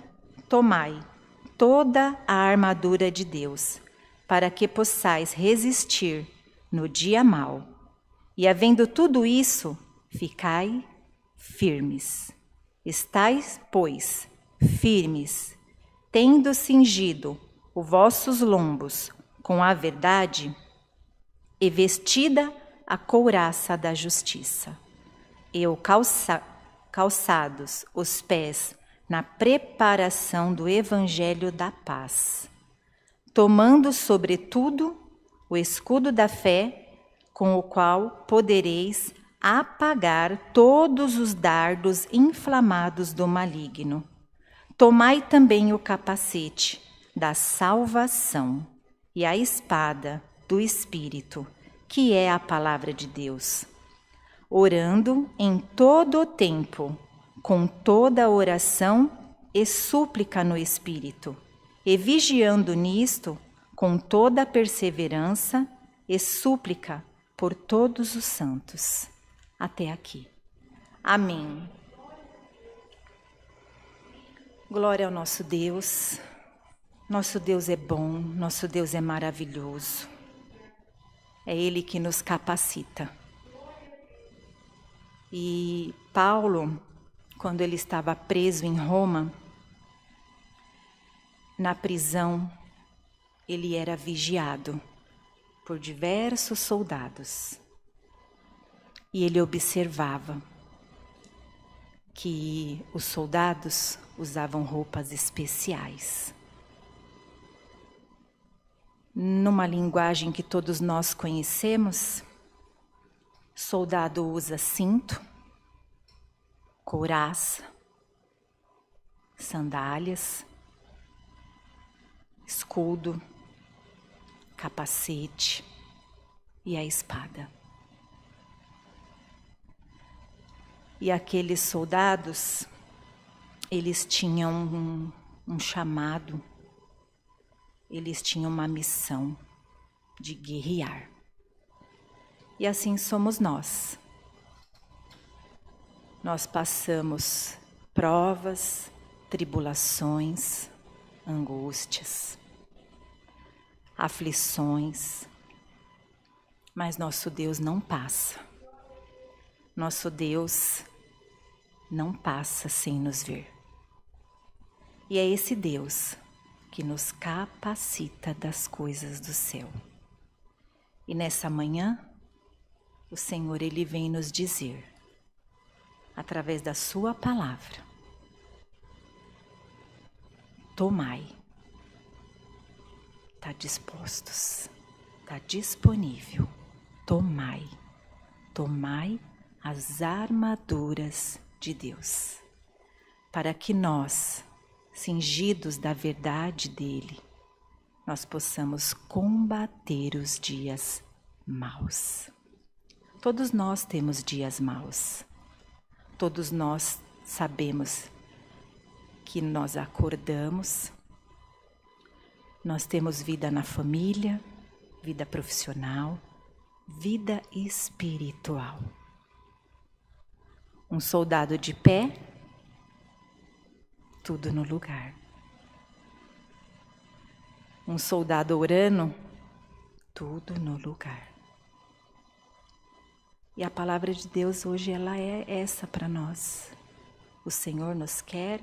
tomai toda a armadura de Deus, para que possais resistir no dia mau. E havendo tudo isso, ficai firmes. Estais, pois, firmes, tendo cingido os vossos lombos com a verdade, e vestida a couraça da justiça, e calçados os pés na preparação do evangelho da paz, tomando sobretudo o escudo da fé, com o qual podereis apagar todos os dardos inflamados do maligno. Tomai também o capacete da salvação e a espada do Espírito, que é a palavra de Deus, orando em todo o tempo, com toda oração e súplica no Espírito, e vigiando nisto com toda perseverança e súplica por todos os santos. Até aqui. Amém. Glória ao nosso Deus. Nosso Deus é bom, nosso Deus é maravilhoso. É Ele que nos capacita. E Paulo, quando ele estava preso em Roma, na prisão, ele era vigiado por diversos soldados. E ele observava que os soldados usavam roupas especiais. Numa linguagem que todos nós conhecemos, soldado usa cinto, couraça, sandálias, escudo, capacete e a espada. E aqueles soldados, eles tinham um chamado, eles tinham uma missão de guerrear. E assim somos nós. Nós passamos provas, tribulações, angústias, aflições, mas nosso Deus não passa. Nosso Deus não passa sem nos ver. E é esse Deus que nos capacita das coisas do céu. E nessa manhã, o Senhor, Ele vem nos dizer, através da sua palavra, tomai, está dispostos, está disponível, tomai as armaduras de Deus. para que nós, cingidos da verdade dele, nós possamos combater os dias maus. Todos nós temos dias maus. Todos nós sabemos que nós acordamos, nós temos vida na família, vida profissional, vida espiritual. Um soldado de pé, tudo no lugar. Um soldado orando, tudo no lugar. E a palavra de Deus hoje, ela é essa para nós. O Senhor nos quer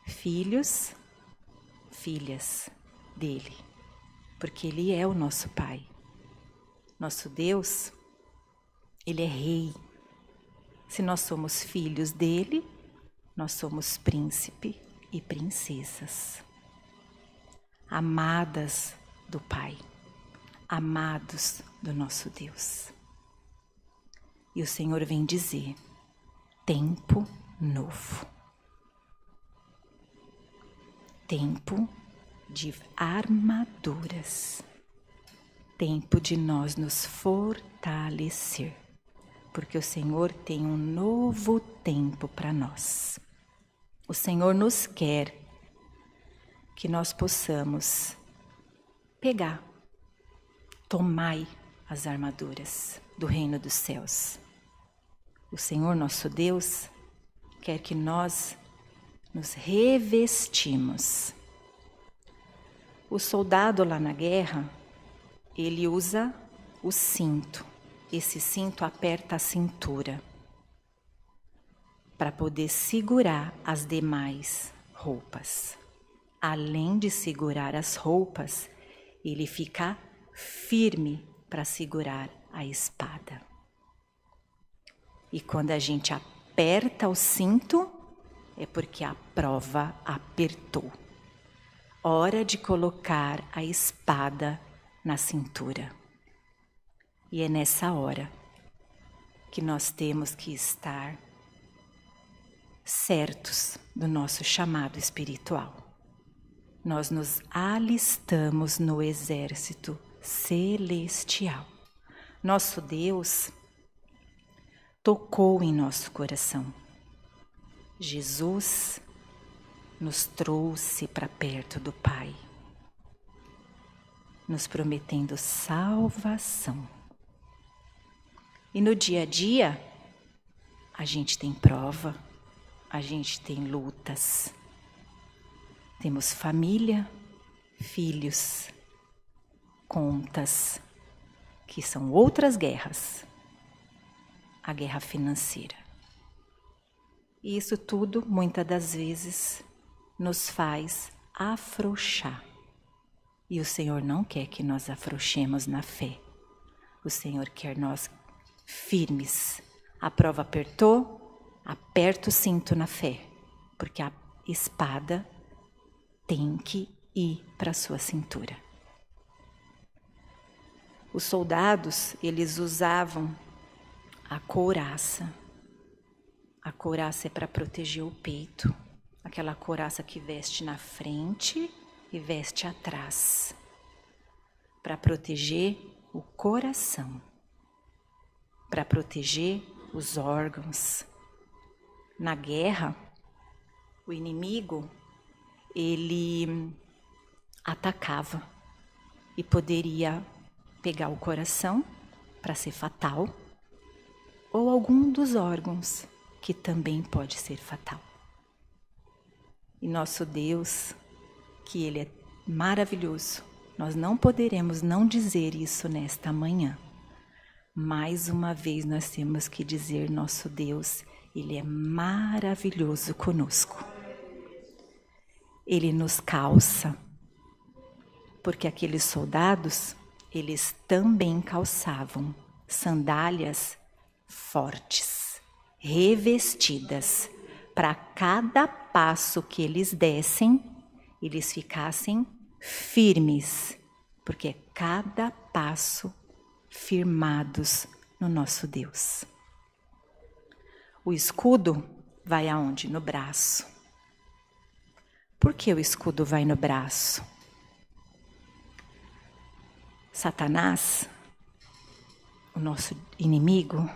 filhos, filhas dele, porque ele é o nosso Pai. Nosso Deus, ele é rei. Se nós somos filhos dele, nós somos príncipe e princesas, amadas do Pai, amados do nosso Deus. E o Senhor vem dizer, tempo novo. Tempo de armaduras. Tempo de nós nos fortalecer. Porque o Senhor tem um novo tempo para nós. O Senhor nos quer que nós possamos pegar, tomai as armaduras do reino dos céus. O Senhor nosso Deus quer que nós nos revestimos. O soldado lá na guerra, ele usa o cinto. Esse cinto aperta a cintura para poder segurar as demais roupas. Além de segurar as roupas, ele fica firme para segurar a espada. E quando a gente aperta o cinto, é porque a prova apertou. Hora de colocar a espada na cintura. E é nessa hora que nós temos que estar certos do nosso chamado espiritual. Nós nos alistamos no exército celestial. Nosso Deus tocou em nosso coração. Jesus nos trouxe para perto do Pai, nos prometendo salvação. E no dia a dia, a gente tem prova, a gente tem lutas, temos família, filhos, contas, que são outras guerras, a guerra financeira. E isso tudo, muitas das vezes, nos faz afrouxar. E o Senhor não quer que nós afrouxemos na fé. O Senhor quer nós firmes. A prova apertou, aperta o cinto na fé, porque a espada tem que ir para a sua cintura. Os soldados, eles usavam a couraça. A couraça é para proteger o peito. Aquela couraça que veste na frente e veste atrás. Para proteger o coração. Para proteger os órgãos. Na guerra, o inimigo, ele atacava e poderia pegar o coração para ser fatal, ou algum dos órgãos, que também pode ser fatal. E nosso Deus, que Ele é maravilhoso, nós não poderemos não dizer isso nesta manhã. Mais uma vez nós temos que dizer, nosso Deus, Ele é maravilhoso conosco. Ele nos calça, porque aqueles soldados, eles também calçavam sandálias fortes, revestidas, para cada passo que eles dessem, eles ficassem firmes, porque é cada passo firmados no nosso Deus. O escudo vai aonde? No braço. Por que o escudo vai no braço? Satanás, o nosso inimigo,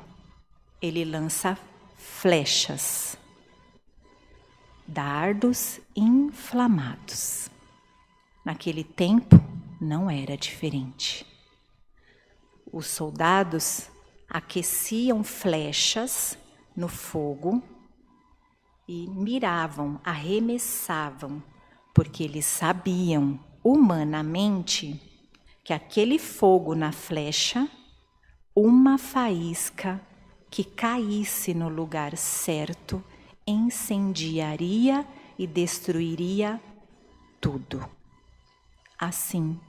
ele lança flechas, dardos inflamados. Naquele tempo não era diferente. Os soldados aqueciam flechas no fogo e miravam, arremessavam, porque eles sabiam humanamente que aquele fogo na flecha, uma faísca que caísse no lugar certo, incendiaria e destruiria tudo. Assim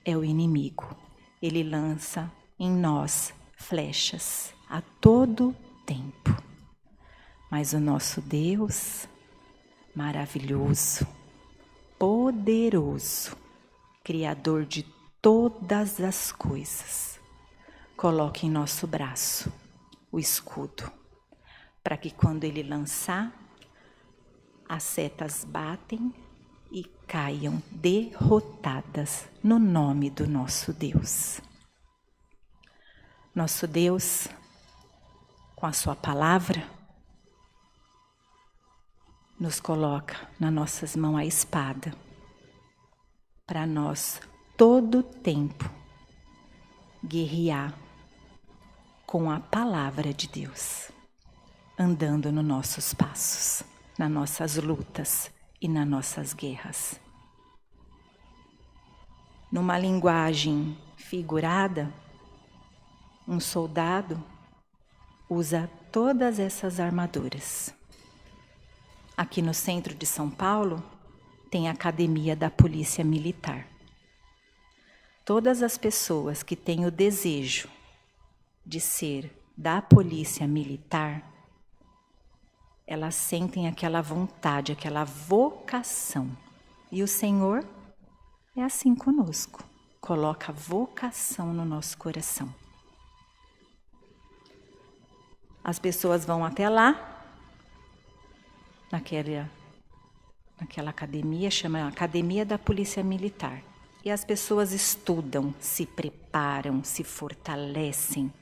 é o inimigo. Ele lança em nós flechas a todo tempo. Mas o nosso Deus, maravilhoso, poderoso, Criador de todas as coisas, coloca em nosso braço o escudo, para que quando ele lançar, as setas batem e caiam derrotadas no nome do nosso Deus. Nosso Deus, com a sua palavra, nos coloca nas nossas mãos a espada, para nós, todo o tempo, guerrear com a palavra de Deus, andando nos nossos passos, nas nossas lutas e nas nossas guerras. Numa linguagem figurada, um soldado usa todas essas armaduras. Aqui no centro de São Paulo, tem a Academia da Polícia Militar. Todas as pessoas que têm o desejo de ser da Polícia Militar, elas sentem aquela vontade, aquela vocação. E o Senhor é assim conosco, coloca vocação no nosso coração. As pessoas vão até lá, naquela academia, chama Academia da Polícia Militar. E as pessoas estudam, se preparam, se fortalecem.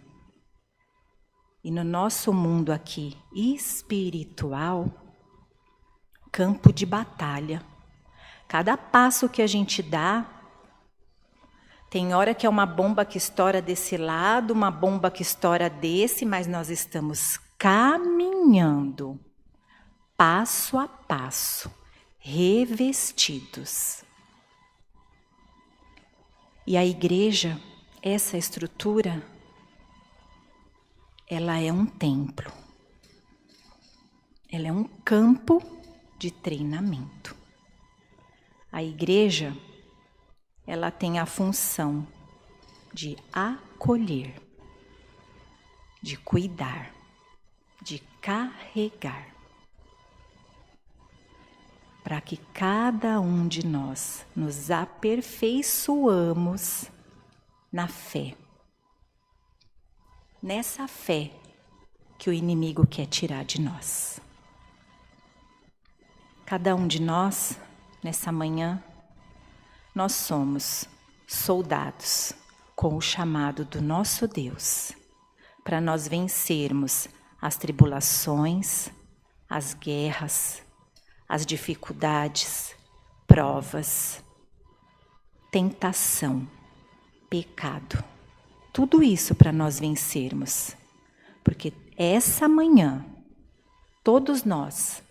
E no nosso mundo aqui espiritual, campo de batalha. Cada passo que a gente dá, tem hora que é uma bomba que estoura desse lado, uma bomba que estoura desse, mas nós estamos caminhando, passo a passo, revestidos. E a igreja, essa estrutura, ela é um templo. Ela é um campo de treinamento. A igreja, ela tem a função de acolher, de cuidar, de carregar, para que cada um de nós nos aperfeiçoamos na fé. Nessa fé que o inimigo quer tirar de nós. Cada um de nós, nessa manhã, nós somos soldados com o chamado do nosso Deus, para nós vencermos as tribulações, as guerras, as dificuldades, provas, tentação, pecado. Tudo isso para nós vencermos. Porque essa manhã, todos nós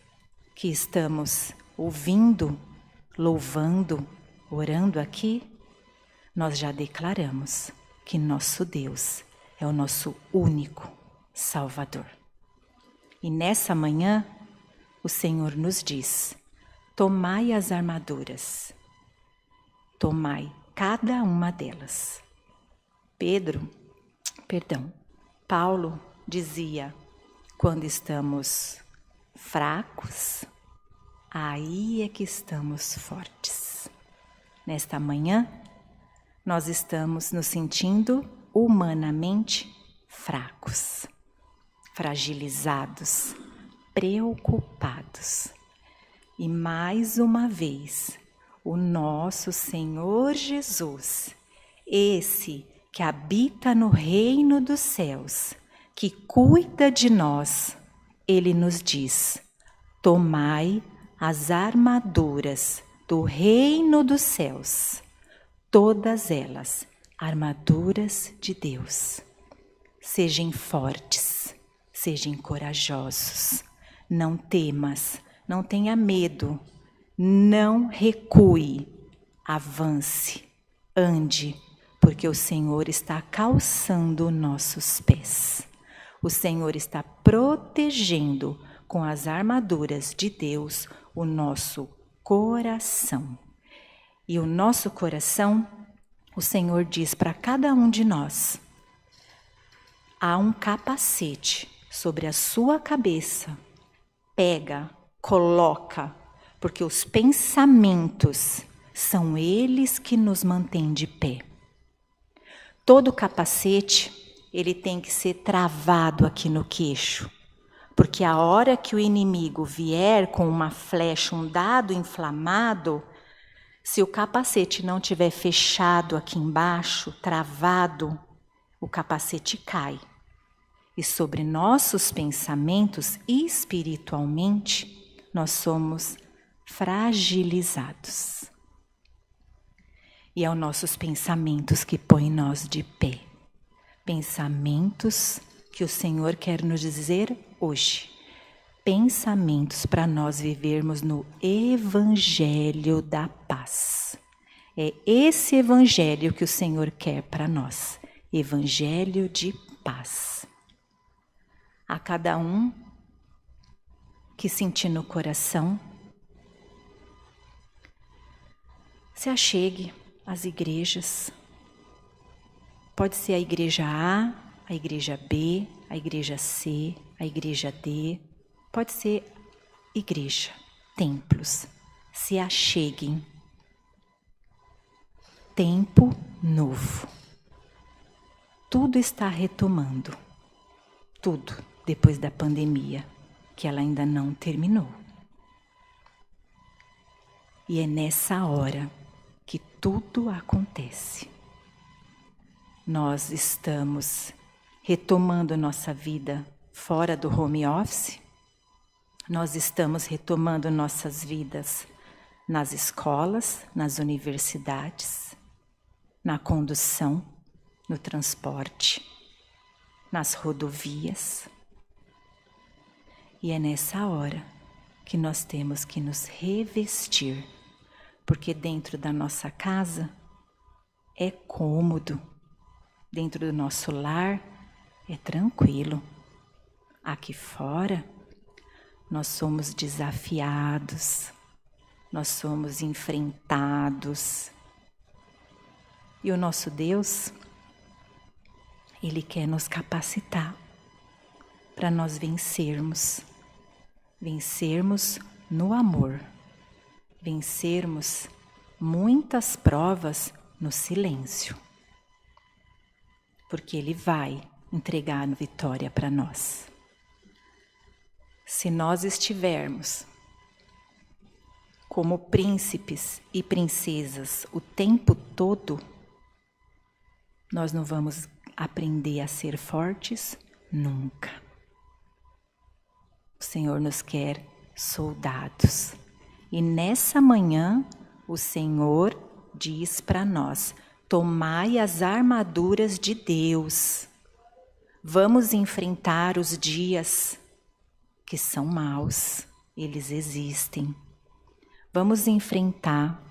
que estamos ouvindo, louvando, orando aqui, nós já declaramos que nosso Deus é o nosso único Salvador. E nessa manhã, o Senhor nos diz: tomai as armaduras, tomai cada uma delas. Paulo dizia, quando estamos fracos, aí é que estamos fortes. Nesta manhã, nós estamos nos sentindo humanamente fracos, fragilizados, preocupados. E mais uma vez, o nosso Senhor Jesus, esse que habita no reino dos céus, que cuida de nós, ele nos diz: tomai as armaduras do reino dos céus, todas elas armaduras de Deus. Sejam fortes, sejam corajosos, não temas, não tenha medo, não recue, avance, ande, porque o Senhor está calçando nossos pés. O Senhor está protegendo com as armaduras de Deus o nosso coração. E o nosso coração, o Senhor diz para cada um de nós: há um capacete sobre a sua cabeça. Pega, coloca, porque os pensamentos são eles que nos mantêm de pé. Todo capacete, ele tem que ser travado aqui no queixo, porque a hora que o inimigo vier com uma flecha, um dado inflamado, se o capacete não tiver fechado aqui embaixo, travado, o capacete cai. E sobre nossos pensamentos, espiritualmente, nós somos fragilizados. E é os nossos pensamentos que põem nós de pé. Pensamentos que o Senhor quer nos dizer hoje. Pensamentos para nós vivermos no Evangelho da paz. É esse Evangelho que o Senhor quer para nós. Evangelho de paz. A cada um que sentir no coração, se achegue às igrejas. Pode ser a igreja A, a igreja B, a igreja C, a igreja D. Pode ser igreja, templos. Se acheguem. Tempo novo. Tudo está retomando. Tudo depois da pandemia, que ela ainda não terminou. E é nessa hora que tudo acontece. Nós estamos retomando nossa vida fora do home office. Nós estamos retomando nossas vidas nas escolas, nas universidades, na condução, no transporte, nas rodovias. E é nessa hora que nós temos que nos revestir, porque dentro da nossa casa é cômodo, dentro do nosso lar é tranquilo. Aqui fora nós somos desafiados, nós somos enfrentados. E o nosso Deus, Ele quer nos capacitar para nós vencermos no amor, vencermos muitas provas no silêncio, porque Ele vai entregar a vitória para nós. Se nós estivermos como príncipes e princesas o tempo todo, nós não vamos aprender a ser fortes nunca. O Senhor nos quer soldados. E nessa manhã, o Senhor diz para nós: tomai as armaduras de Deus. Vamos enfrentar os dias que são maus, eles existem. Vamos enfrentar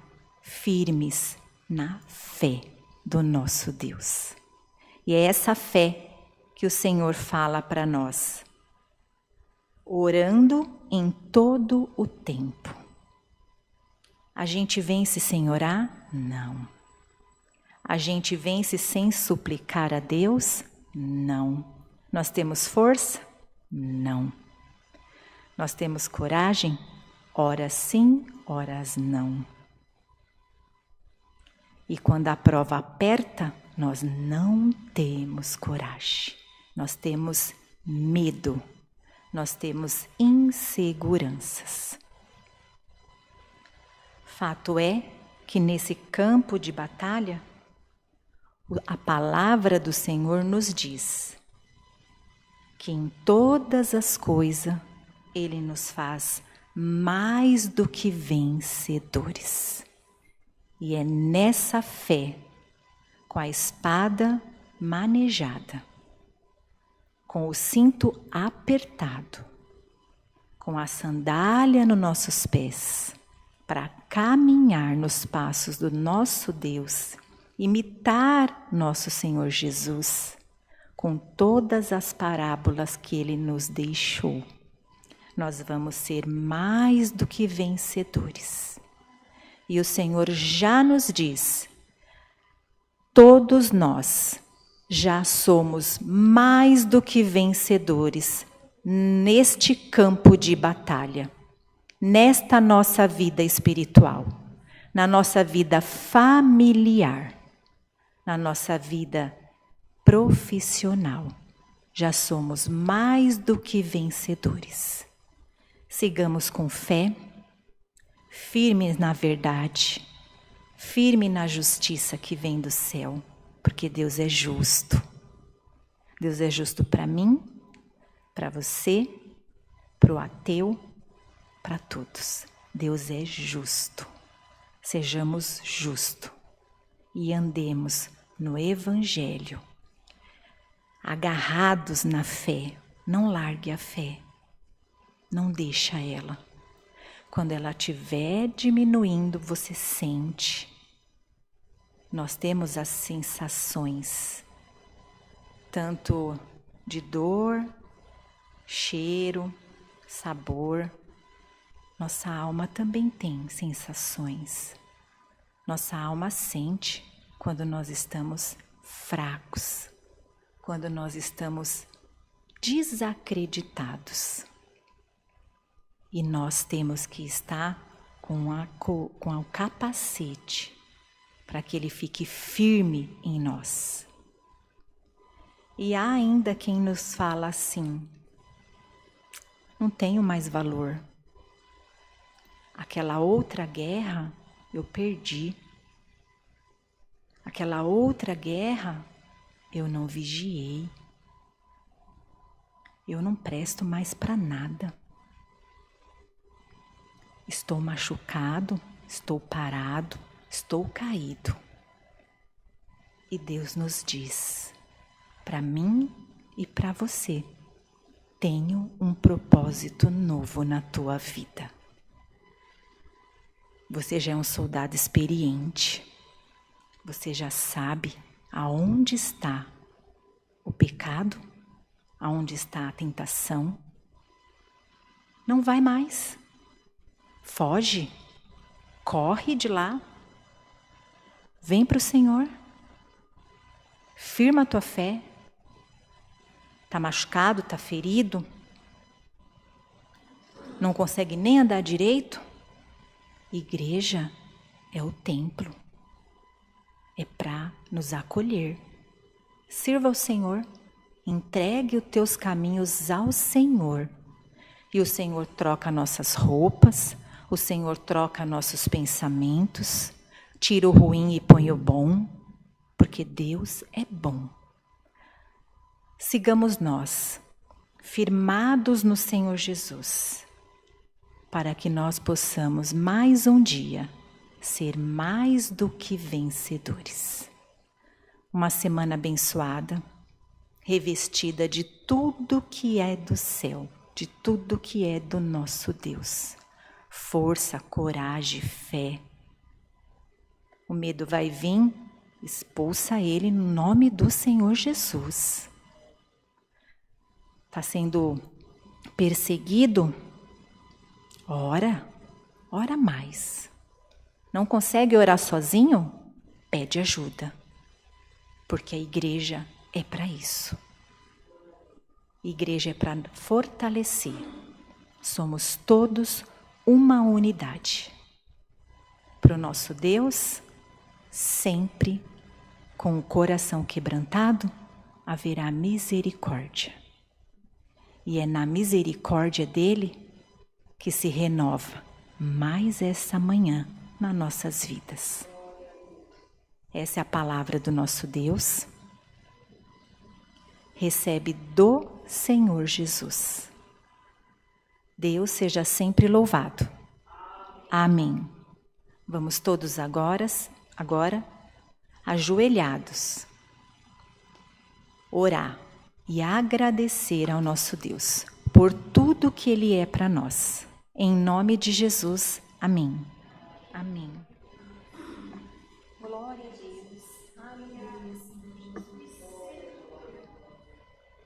firmes na fé do nosso Deus. E é essa fé que o Senhor fala para nós. Orando em todo o tempo. A gente vence sem orar? Não. A gente vence sem suplicar a Deus? Não. Nós temos força? Não. Nós temos coragem? Horas sim, horas não. E quando a prova aperta, nós não temos coragem. Nós temos medo. nós temos inseguranças. Fato é que nesse campo de batalha, a palavra do Senhor nos diz que em todas as coisas Ele nos faz mais do que vencedores. E é nessa fé, com a espada manejada, com o cinto apertado, com a sandália nos nossos pés, para caminhar nos passos do nosso Deus, imitar nosso Senhor Jesus, com todas as parábolas que Ele nos deixou, nós vamos ser mais do que vencedores. E o Senhor já nos diz, todos nós já somos mais do que vencedores neste campo de batalha, nesta nossa vida espiritual, na nossa vida familiar, na nossa vida profissional. Já somos mais do que vencedores. Sigamos com fé, firmes na verdade, firme na justiça que vem do céu, porque Deus é justo. Deus é justo para mim, para você, para o ateu, para todos. Deus é justo. Sejamos justos e andemos no Evangelho, agarrados na fé. Não largue a fé, não deixa ela. Quando ela estiver diminuindo, você sente. Nós temos as sensações, tanto de dor, cheiro, sabor. Nossa alma também tem sensações. Nossa alma sente quando nós estamos fracos, quando nós estamos desacreditados. E nós temos que estar com o capacete para que ele fique firme em nós. E há ainda quem nos fala assim, não tenho mais valor. Aquela outra guerra eu perdi. Aquela outra guerra eu não vigiei. Eu não presto mais para nada. Estou machucado, estou parado, estou caído. E Deus nos diz, para mim e para você, tenho um propósito novo na tua vida. Você já é um soldado experiente. Você já sabe aonde está o pecado, aonde está a tentação. Não vai mais. Foge, corre de lá, vem para o Senhor, firma a tua fé. Está machucado, está ferido, não consegue nem andar direito? Igreja é o templo, é para nos acolher. Sirva ao Senhor, entregue os teus caminhos ao Senhor. E o Senhor troca nossas roupas, o Senhor troca nossos pensamentos, tira o ruim e põe o bom, porque Deus é bom. Sigamos nós, firmados no Senhor Jesus, para que nós possamos mais um dia ser mais do que vencedores. Uma semana abençoada, revestida de tudo que é do céu, de tudo que é do nosso Deus. Força, coragem, fé. O medo vai vir, expulsa ele no nome do Senhor Jesus. Está sendo perseguido? Ora mais. Não consegue orar sozinho? Pede ajuda. Porque a igreja é para isso. A igreja é para fortalecer. Somos todos uma unidade. Para o nosso Deus, sempre com o coração quebrantado, haverá misericórdia. E é na misericórdia dele que se renova mais essa manhã nas nossas vidas. Essa é a palavra do nosso Deus. Recebe do Senhor Jesus. Deus seja sempre louvado. Amém. Vamos todos agora ajoelhados, orar e agradecer ao nosso Deus por tudo que Ele é para nós. Em nome de Jesus, amém. Amém. Glória a Deus. Aleluia, Senhor Jesus.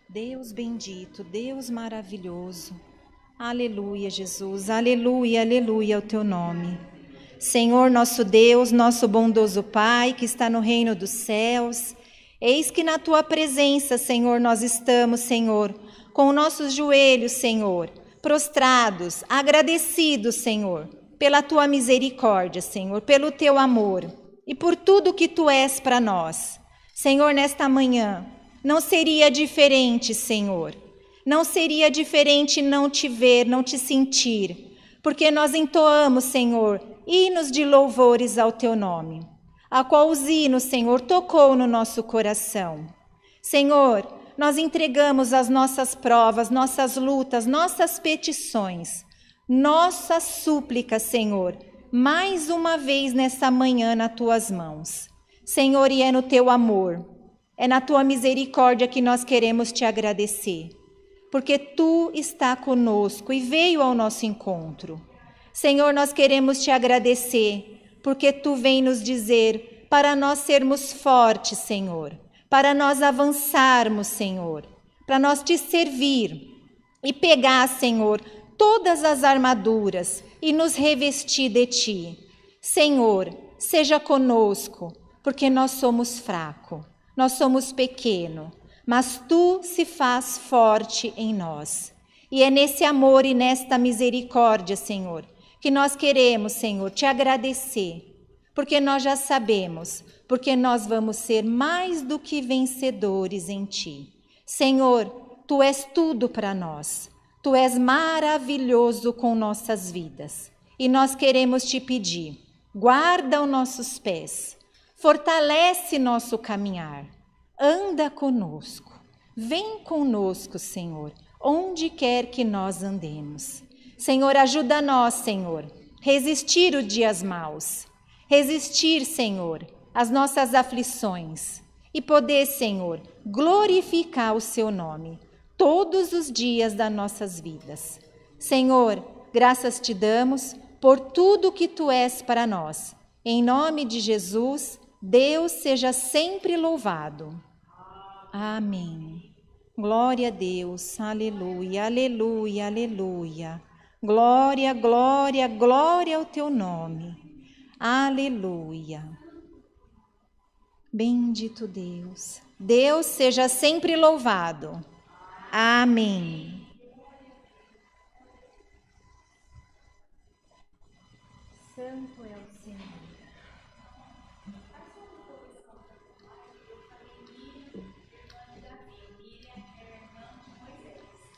Deus bendito, Deus maravilhoso. Aleluia, Jesus. Aleluia, aleluia ao teu nome. Senhor, nosso Deus, nosso bondoso Pai, que está no reino dos céus, eis que na tua presença, Senhor, nós estamos, Senhor, com nossos joelhos, Senhor, prostrados, agradecidos, Senhor, pela tua misericórdia, Senhor, pelo teu amor e por tudo que tu és para nós. Senhor, nesta manhã, não seria diferente, Senhor. Não seria diferente não te ver, não te sentir, porque nós entoamos, Senhor, hinos de louvores ao teu nome, a qual os hinos, Senhor, tocou no nosso coração. Senhor, nós entregamos as nossas provas, nossas lutas, nossas petições, nossas súplicas, Senhor, mais uma vez nessa manhã nas tuas mãos. Senhor, e é no teu amor, é na tua misericórdia que nós queremos te agradecer, porque tu está conosco e veio ao nosso encontro. Senhor, nós queremos te agradecer, porque tu vem nos dizer para nós sermos fortes, Senhor, para nós avançarmos, Senhor, para nós te servir e pegar, Senhor, todas as armaduras e nos revestir de ti. Senhor, seja conosco, porque nós somos fracos, nós somos pequenos, mas tu se faz forte em nós. E é nesse amor e nesta misericórdia, Senhor, que nós queremos, Senhor, te agradecer, porque nós já sabemos, porque nós vamos ser mais do que vencedores em ti. Senhor, tu és tudo para nós, tu és maravilhoso com nossas vidas, e nós queremos te pedir, guarda os nossos pés, fortalece nosso caminhar, anda conosco, vem conosco, Senhor, onde quer que nós andemos. Senhor, ajuda nós, Senhor, resistir os dias maus, resistir, Senhor, as nossas aflições e poder, Senhor, glorificar o seu nome todos os dias das nossas vidas. Senhor, graças te damos por tudo que tu és para nós. Em nome de Jesus, Deus seja sempre louvado. Amém. Glória a Deus. Aleluia, aleluia, aleluia. Glória, glória, glória ao teu nome. Aleluia. Bendito Deus. Deus seja sempre louvado. Amém. Santo é o Senhor.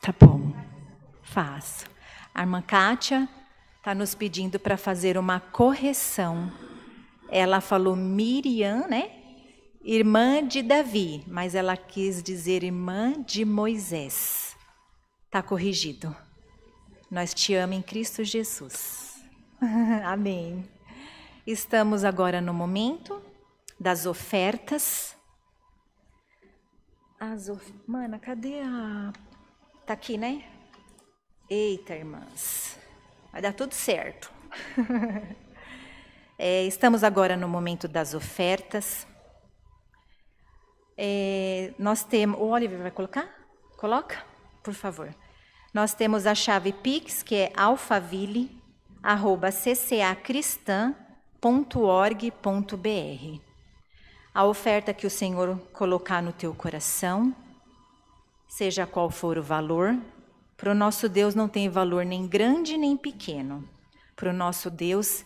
Tá bom, faço. A irmã Kátia está nos pedindo para fazer uma correção. Ela falou Miriam, né? Irmã de Davi, mas ela quis dizer irmã de Moisés. Está corrigido. Nós te amamos em Cristo Jesus. Amém. Estamos agora no momento das ofertas. Mana, cadê a... Tá aqui, né? Eita, irmãs. Vai dar tudo certo. Estamos agora no momento das ofertas. Nós temos... O Oliver vai colocar? Coloca, por favor. Nós temos a chave Pix, que é alfaville@ccacristã.org.br. A oferta que o Senhor colocar no teu coração, seja qual for o valor, para o nosso Deus não tem valor nem grande nem pequeno. Para o nosso Deus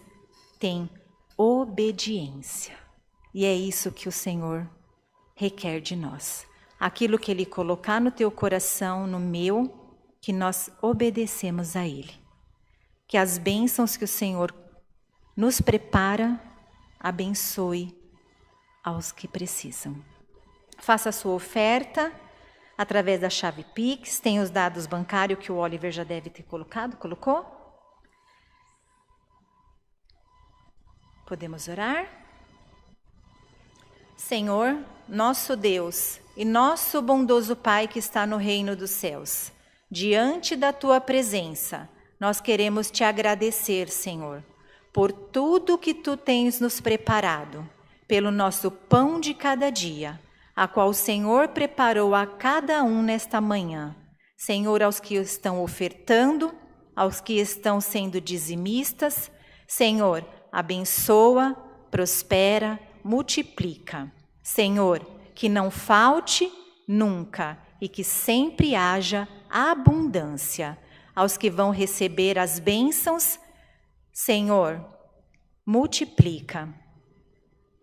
tem obediência. E é isso que o Senhor requer de nós. Aquilo que Ele colocar no teu coração, no meu, que nós obedecemos a Ele. Que as bênçãos que o Senhor nos prepara, abençoe aos que precisam. Faça a sua oferta através da chave Pix. Tem os dados bancários que o Oliver já deve ter colocou? Podemos orar? Senhor, nosso Deus e nosso bondoso Pai que está no reino dos céus, diante da Tua presença, nós queremos Te agradecer, Senhor, por tudo que Tu tens nos preparado, pelo nosso pão de cada dia, a qual o Senhor preparou a cada um nesta manhã. Senhor, aos que estão ofertando, aos que estão sendo dizimistas, Senhor, abençoa, prospera, multiplica. Senhor, que não falte nunca e que sempre haja abundância. Aos que vão receber as bênçãos, Senhor, multiplica.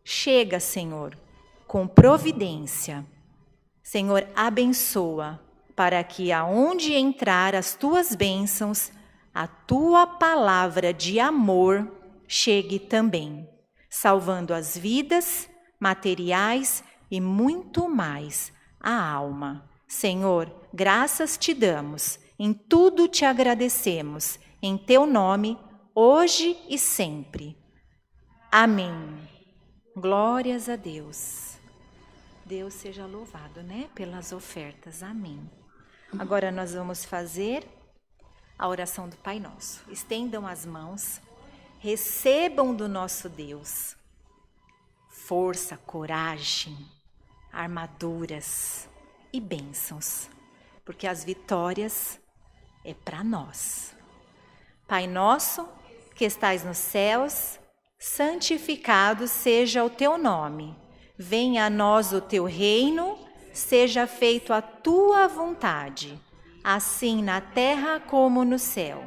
Chega, Senhor, com providência. Senhor, abençoa, para que aonde entrar as Tuas bênçãos, a Tua palavra de amor chegue também, salvando as vidas, materiais e muito mais a alma. Senhor, graças Te damos, em tudo Te agradecemos, em Teu nome, hoje e sempre. Amém. Glórias a Deus. Deus seja louvado, pelas ofertas. Amém. Agora nós vamos fazer a oração do Pai Nosso. Estendam as mãos, recebam do nosso Deus força, coragem, armaduras e bênçãos, porque as vitórias é para nós. Pai nosso, que estais nos céus, santificado seja o Teu nome. Venha a nós o Teu reino, seja feito a Tua vontade, assim na terra como no céu.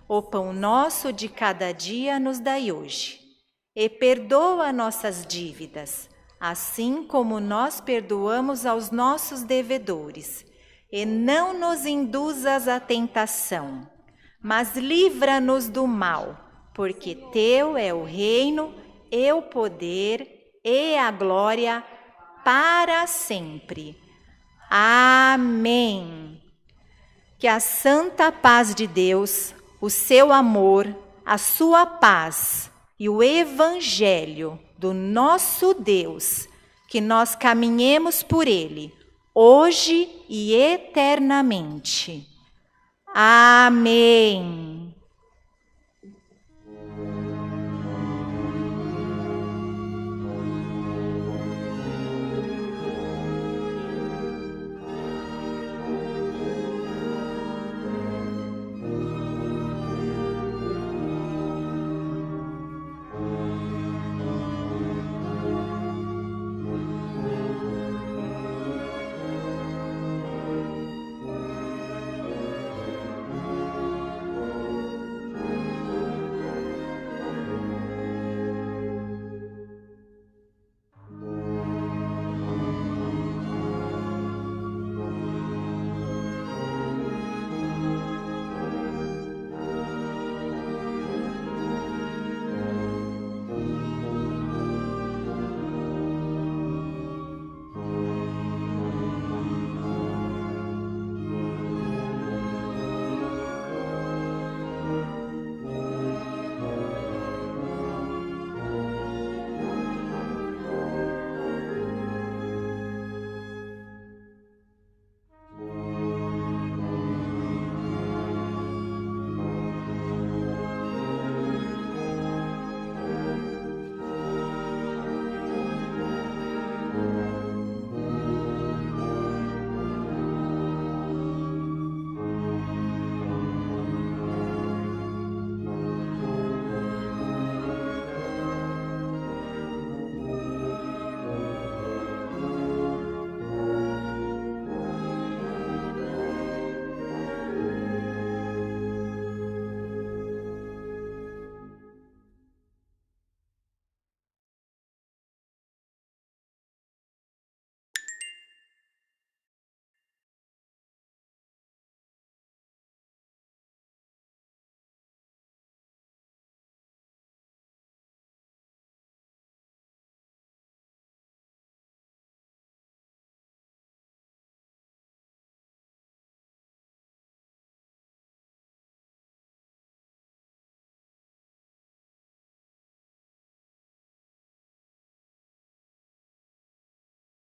O pão nosso de cada dia nos dai hoje. E perdoa nossas dívidas, assim como nós perdoamos aos nossos devedores. E não nos induzas à tentação, mas livra-nos do mal, porque Teu é o reino, e o poder, e a glória, para sempre. Amém. Que a santa paz de Deus, o seu amor, a sua paz e o evangelho do nosso Deus, que nós caminhemos por ele, hoje e eternamente. Amém.